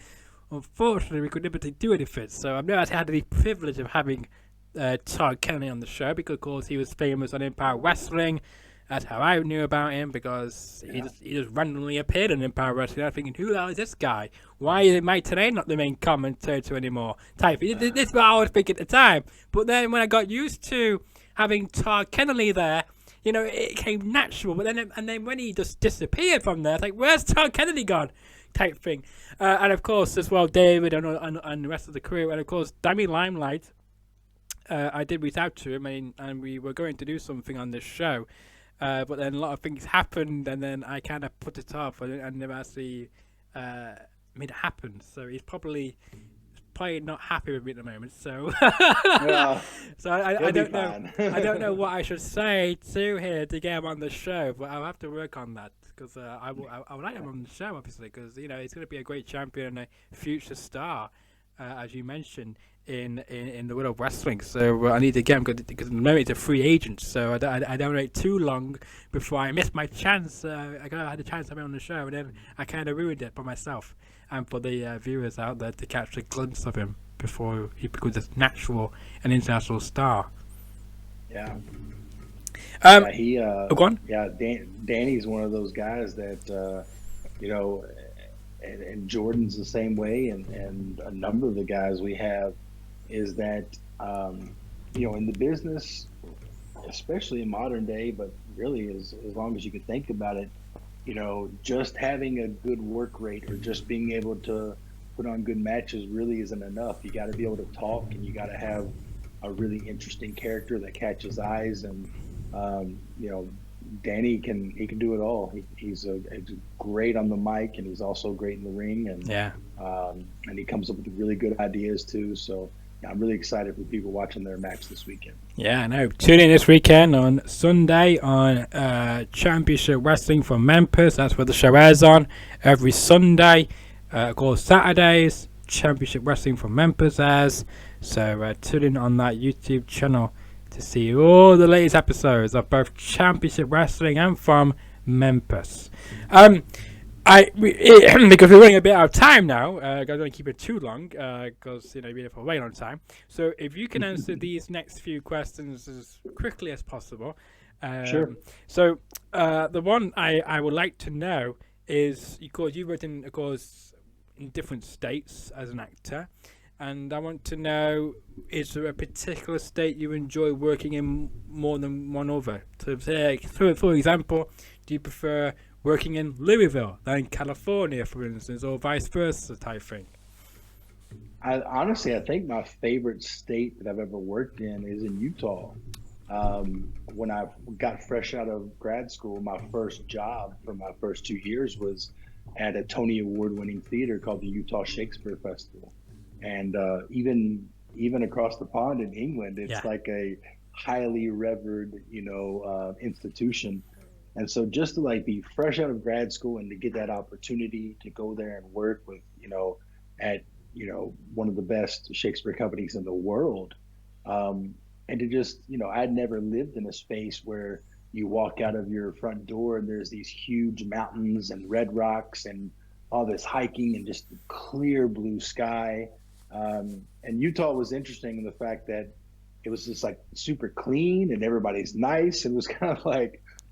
Unfortunately, we couldn't do anything, so I've never had the privilege of having Todd Kennelly on the show because, of course, he was famous on Impact Wrestling. That's how I knew about him because he just randomly appeared on Impact Wrestling. I'm thinking, who the hell is this guy? Why is Mike Tenay not the main commentator anymore? This is what I was thinking at the time. But then when I got used to having Todd Kennelly there, it came natural. But then when he just disappeared from there, it's like, where's Todd Kennelly gone? Type thing. And of course, as well, David and the rest of the crew. And of course, Dammy Limelight. I did reach out to him and we were going to do something on this show. But then a lot of things happened, and then I kind of put it off and never actually made it happen. So he's probably not happy with me at the moment. So, so I don't know. I don't know what I should say to here to get him on the show, but I'll have to work on that because I would like him on the show, obviously, because he's going to be a great champion and a future star, as you mentioned. In the world of wrestling, so I need to get him because at the moment he's a free agent, so I don't wait too long before I miss my chance. I had a chance to be on the show, and then I kind of ruined it for myself and for the viewers out there to catch a glimpse of him before he becomes a natural and international star. Yeah. Go on. Yeah, Danny's one of those guys that and Jordan's the same way, and a number of the guys we have. Is that in the business, especially in modern day, but really as long as you can think about it, just having a good work rate or just being able to put on good matches really isn't enough. You got to be able to talk, and you got to have a really interesting character that catches eyes. And Danny can do it all. He's great on the mic, and he's also great in the ring. And and he comes up with really good ideas too. So. I'm really excited for people watching their match this weekend. Yeah, I know. Tune in this weekend on Sunday on Championship Wrestling from Memphis. That's where the show airs on every Sunday. Of course, Saturdays, Championship Wrestling from Memphis airs. So tune in on that YouTube channel to see all the latest episodes of both Championship Wrestling and from Memphis. Because we're running a bit out of time now, I don't want to keep it too long because you're here for a very long time. So if you can answer these next few questions as quickly as possible. Sure. So the one I would like to know is, because you worked in different states as an actor, and I want to know, is there a particular state you enjoy working in more than one other? So for example, do you prefer working in Louisville than California, for instance, or vice versa type thing? I think my favorite state that I've ever worked in is in Utah. When I got fresh out of grad school, my first job for my first 2 years was at a Tony Award-winning theater called the Utah Shakespeare Festival. And even across the pond in England, it's like a highly revered, institution. And so just to be fresh out of grad school and to get that opportunity to go there and work with, at, one of the best Shakespeare companies in the world. And to just, I'd never lived in a space where you walk out of your front door and there's these huge mountains and red rocks and all this hiking and just clear blue sky. And Utah was interesting in the fact that it was just super clean and everybody's nice. It was kind of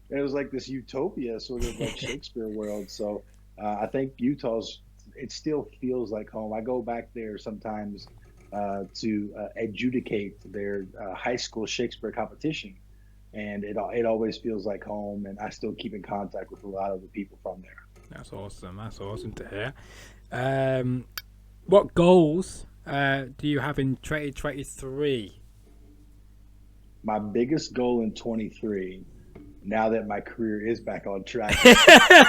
it was like this utopia, sort of like Shakespeare world. So I think it still feels like home. I go back there sometimes to adjudicate their high school Shakespeare competition. and it always feels like home. And I still keep in contact with a lot of the people from there. That's awesome. That's awesome to hear. What goals do you have in 2023? My biggest goal in 23, now that my career is back on track.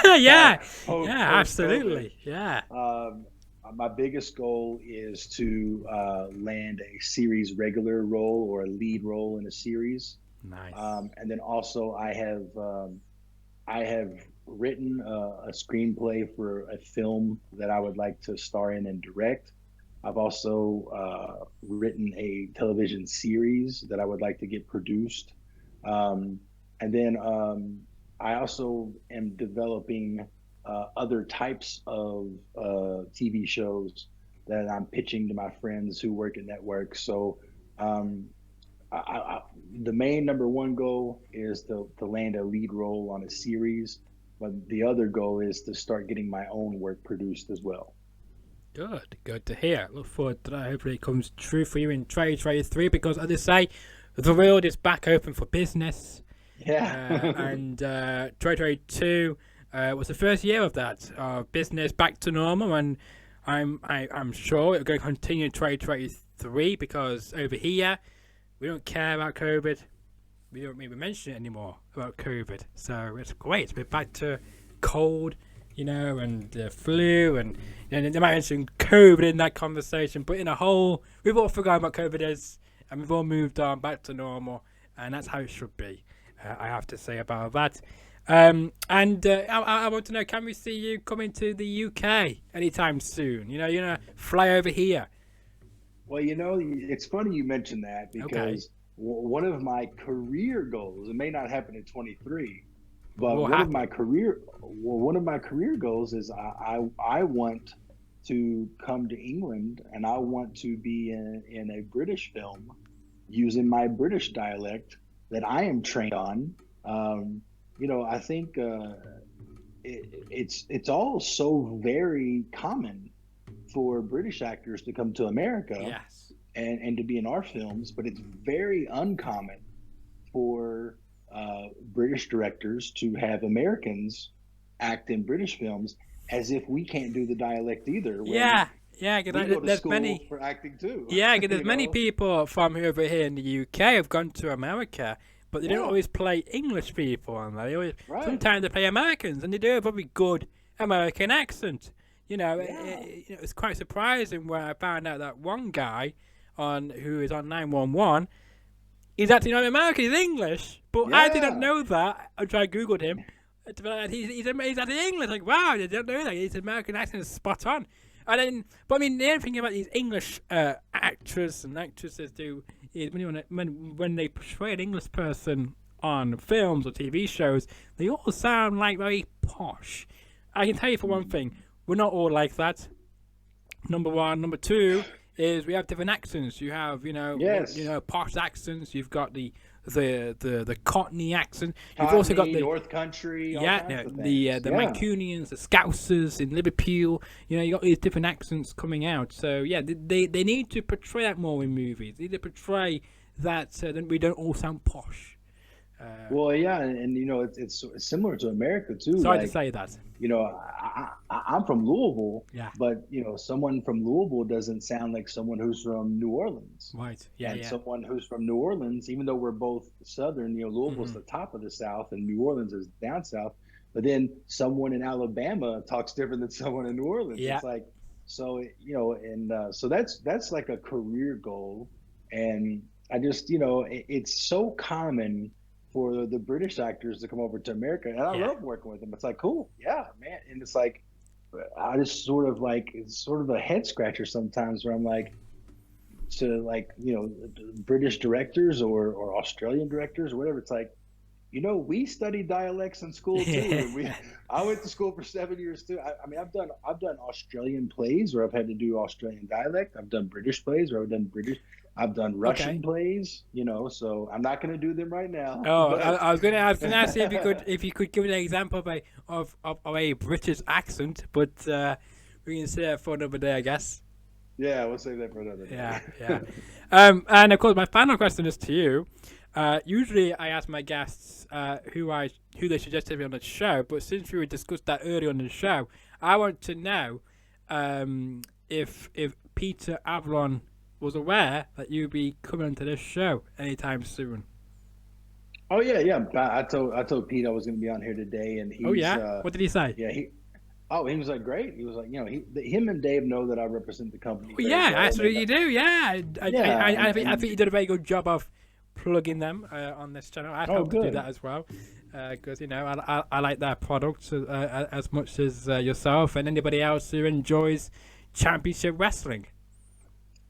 Yeah, absolutely. Yeah. My biggest goal is to land a series regular role or a lead role in a series. Nice. And then also I have written a screenplay for a film that I would like to star in and direct. I've also written a television series that I would like to get produced. And then I also am developing other types of TV shows that I'm pitching to my friends who work at networks. So the main number one goal is to land a lead role on a series, but the other goal is to start getting my own work produced as well. Good to hear. Look forward to that. Hopefully it comes true for you in 2023 because, as I say, the world is back open for business. Yeah. And 2022 was the first year of that. Business back to normal, and I'm sure it's going to continue in 2023 because over here we don't care about COVID. We don't even mention it anymore about COVID. So it's great. We're back to cold, and flu, and they might mention COVID in that conversation, but in a whole, we've all forgotten what COVID is, and we've all moved on back to normal, and that's how it should be. I have to say about that. I want to know, can we see you coming to the UK anytime soon? Fly over here. Well, it's funny you mentioned that because one of my career goals, it may not happen in 23, but one of my career goals is I want to come to England and I want to be in a British film using my British dialect that I am trained on. I think it's all so very common for British actors to come to America. Yes. And to be in our films, but it's very uncommon for British directors to have Americans act in British films, as if we can't do the dialect either. There's many for acting too. Yeah, there's many people from over here in the UK have gone to America, but they don't always play English people, and sometimes they play Americans, and they do have a very good American accent. It's quite surprising when I found out that one guy who is on 911. He's actually not American, he's English. But I didn't know that until I Googled him. He's actually English. Like, wow, I didn't know that. His American accent is spot on. The only thing about these English actors and actresses do is when they portray an English person on films or TV shows, they all sound like very posh. I can tell you for one thing, we're not all like that. Number one. Number two is we have different accents. You have, posh accents. You've got the Cockney accent. You've also got the North Country. the Mancunians, the Scousers in Liverpool. You got these different accents coming out. So they need to portray that more in movies. They need to portray that then we don't all sound posh. It's similar to America too. Sorry to say that. I'm from Louisville, yeah, but someone from Louisville doesn't sound like someone who's from New Orleans, right? Yeah, and someone who's from New Orleans, even though we're both Southern, Louisville's the top of the South and New Orleans is down south. But then someone in Alabama talks different than someone in New Orleans. Yeah. It's like, so so that's like a career goal, and I just it's so common for the British actors to come over to America, and I love working with them. It's like, cool, yeah, man. And it's like, I just it's sort of a head scratcher sometimes where I'm like, British directors or Australian directors or whatever. It's like, we studied dialects in school too. I went to school for 7 years too. I've done Australian plays where I've had to do Australian dialect. I've done British plays where I've done British. I've done Russian plays, so I'm not going to do them right now. Oh, I was going to ask you if you could give an example of a British accent, but we can say that for another day, I guess. Yeah, we'll save that for another day. Yeah. And of course, my final question is to you. Usually I ask my guests who they suggest to be on the show, but since we discussed that earlier on the show, I want to know if Peter Avalon was aware that you'd be coming to this show anytime soon. Oh yeah. I told Pete I was going to be on here today, and Oh yeah, what did he say? Yeah, he was like, great. He was like, him and Dave know that I represent the company. Oh, yeah, well, absolutely you do. Yeah, I think you did a very good job of plugging them on this channel. I'd hope to do that as well, because I like their products as much as yourself and anybody else who enjoys championship wrestling.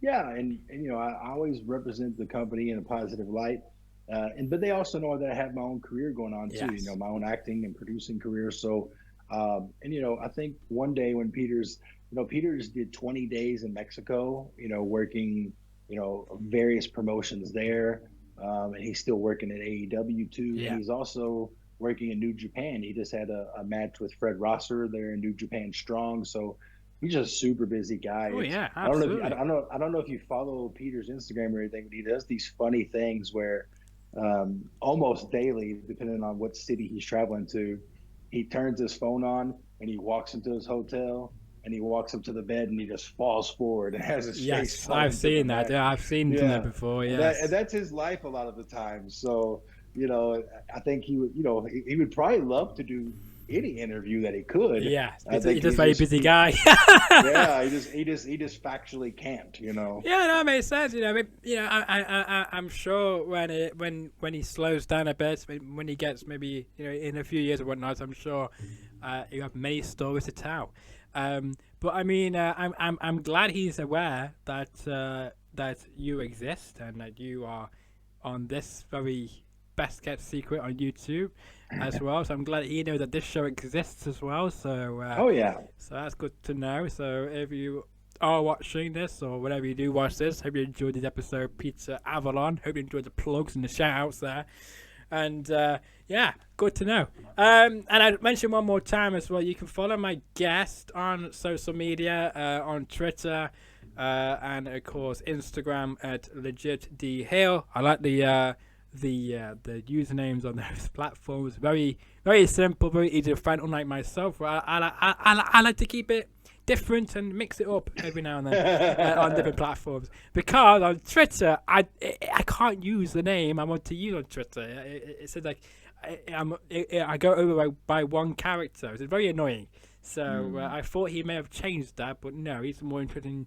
Yeah, and I always represent the company in a positive light, but they also know that I have my own career going on too. Yes. My own acting and producing career. So, I think one day when Peters did 20 days in Mexico, working, various promotions there, and he's still working at AEW too. Yeah. And he's also working in New Japan. He just had a match with Fred Rosser there in New Japan Strong. So. He's just a super busy guy. Oh yeah, absolutely. I don't know if you follow Peter's Instagram or anything, but he does these funny things where almost daily, depending on what city he's traveling to, he turns his phone on and he walks into his hotel and he walks up to the bed and he just falls forward and has his face. Yes, I've seen that. Yeah, I've seen that before. Yeah, that's his life a lot of the time. So I think he would probably love to do any interview that he could. Yeah, he's just a very busy guy. Yeah, he just factually can't. Yeah, no, it makes sense. I'm sure when he slows down a bit, when he gets maybe in a few years or whatnot, I'm sure you have many stories to tell. But I mean, I'm glad he's aware that you exist and that you are on this very best kept secret on YouTube as well. So I'm glad he knows that this show exists as well. So oh yeah, so that's good to know. So if you are watching this or whenever you do watch this, hope you enjoyed this episode, Peter Avalon. Hope you enjoyed the plugs and the shout outs there. And yeah, good to know. And I mentioned one more time as well, you can follow my guest on social media, on Twitter, and of course Instagram at legitdhill. I like the usernames on those platforms. Very, very simple, very easy to find. Unlike myself, where I like to keep it different and mix it up every now and then on different platforms. Because on Twitter, I can't use the name I want to use on Twitter. It says like I go over by one character. It's very annoying. So I thought he may have changed that, but no, he's more interested in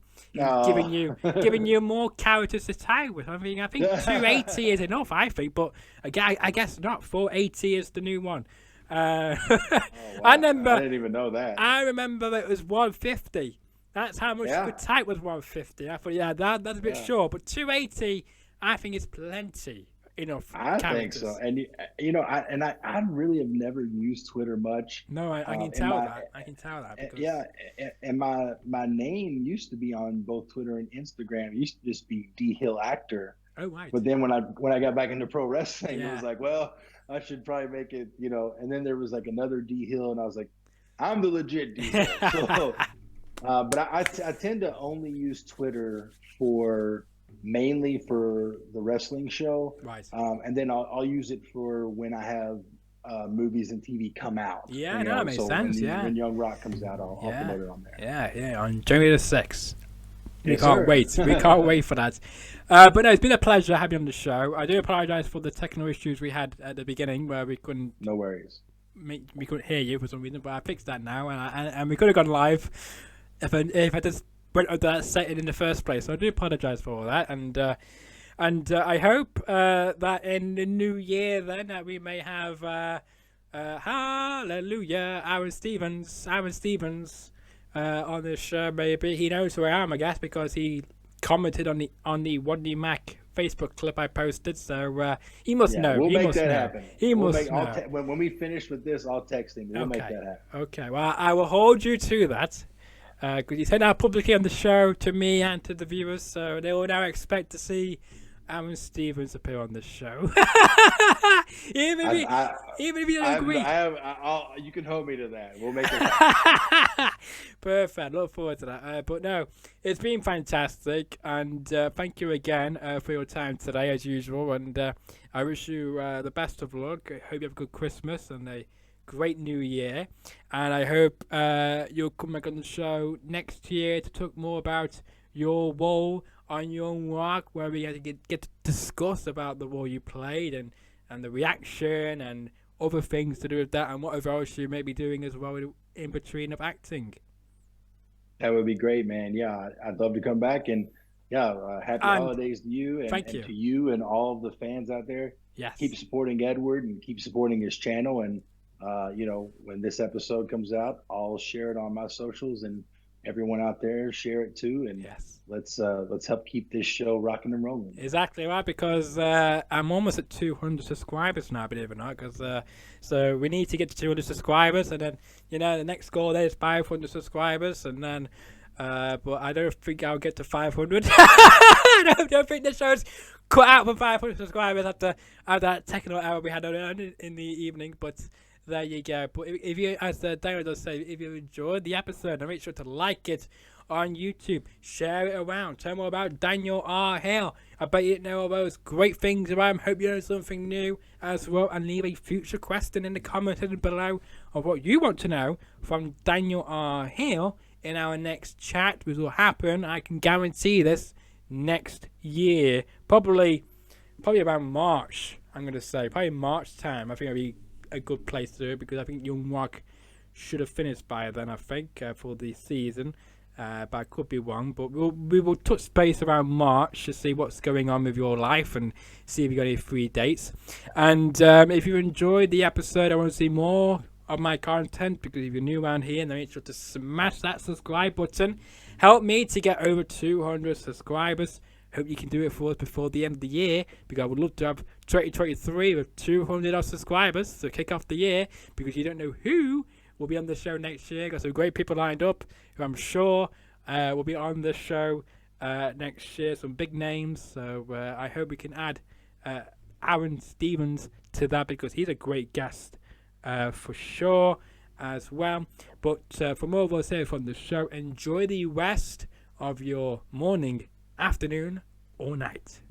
giving you more characters to tag with. I think 280 is enough, I think, but I guess not. 480 is the new one. Oh, wow. I didn't even know that. I remember that it was 150. That's how much you could type was 150. I thought, that's a bit short, but 280, I think is plenty. Enough. I think so, and I really have never used Twitter much. No, I can tell that. I can tell that. Because... and my name used to be on both Twitter and Instagram. It used to just be D Hill Actor. Oh right. But then when I got back into pro wrestling, it was like, well, I should probably make it, And then there was like another D Hill, and I was like, I'm the legit D Hill. So, but I tend to only use Twitter mainly for the wrestling show, right? And then I'll use it for when I have movies and TV come out. Yeah, that makes sense. When Young Rock comes out, I'll promote it on there. Yeah, on January the 6th. We can't wait. We can't wait for that. But no, it's been a pleasure having you on the show. I do apologize for the technical issues we had at the beginning where we couldn't. No worries. We couldn't hear you for some reason, but I fixed that now, and we could have gone live if I just went up that setting in the first place. So I do apologize for all that, and I hope that in the new year then that we may have hallelujah Aaron Stevens on this show. Maybe he knows who I am, I guess, because he commented on the Rodney Mac Facebook clip I posted. So he must know. We'll he make must that know. happen. He must know. When we finish with this, I'll text him. We'll make that happen. Okay. Well, I will hold you to that. Because you said now publicly on the show to me and to the viewers, so they will now expect to see Aaron Stevens appear on the show. even if you don't agree. You can hold me to that. We'll make it happen. Perfect. Look forward to that. But no, it's been fantastic, and thank you again for your time today, as usual. And I wish you the best of luck. I hope you have a good Christmas and a great New Year. And I hope you'll come back on the show next year to talk more about your role on Young Rock, where we get to discuss about the role you played and the reaction and other things to do with that, and whatever else you may be doing as well in between of acting. That would be great, man. Yeah, I'd love to come back, and happy holidays to you and to you and all of the fans out there. Yes. Keep supporting Edward and keep supporting his channel. And when this episode comes out, I'll share it on my socials, and everyone out there share it too. And let's help keep this show rocking and rolling. Exactly right, because I'm almost at 200 subscribers now, believe it or not. Because so we need to get to 200 subscribers, and then the next goal there is 500 subscribers, and then but I don't think I'll get to 500. I don't think the show's cut out for 500 subscribers after that technical error we had in the evening. But there you go. But if you, as Daniel does say, if you enjoyed the episode, make sure to like it on YouTube, share it around, tell more about Daniel R. Hill. I bet you know all those great things about him. Hope you know something new as well, and leave a future question in the comments below of what you want to know from Daniel R. Hill in our next chat, which will happen, I can guarantee this, next year, probably around March. I'm going to say probably March time. I think it'll be a good place to do it, because I think Young Rock should have finished by then, I think, for the season, but I could be wrong. But we will touch base around March to see what's going on with your life and see if you got any free dates. And if you enjoyed the episode, I want to see more of my content, because if you're new around here, then make sure to smash that subscribe button. Help me to get over 200 subscribers. Hope you can do it for us before the end of the year, because I would love to have 2023 with 200 subscribers to kick off the year, because you don't know who will be on the show next year. Got some great people lined up who I'm sure will be on the show next year, some big names. So I hope we can add Aaron Stevens to that, because he's a great guest for sure as well. But for more of us here from the show, enjoy the rest of your morning, afternoon, or night.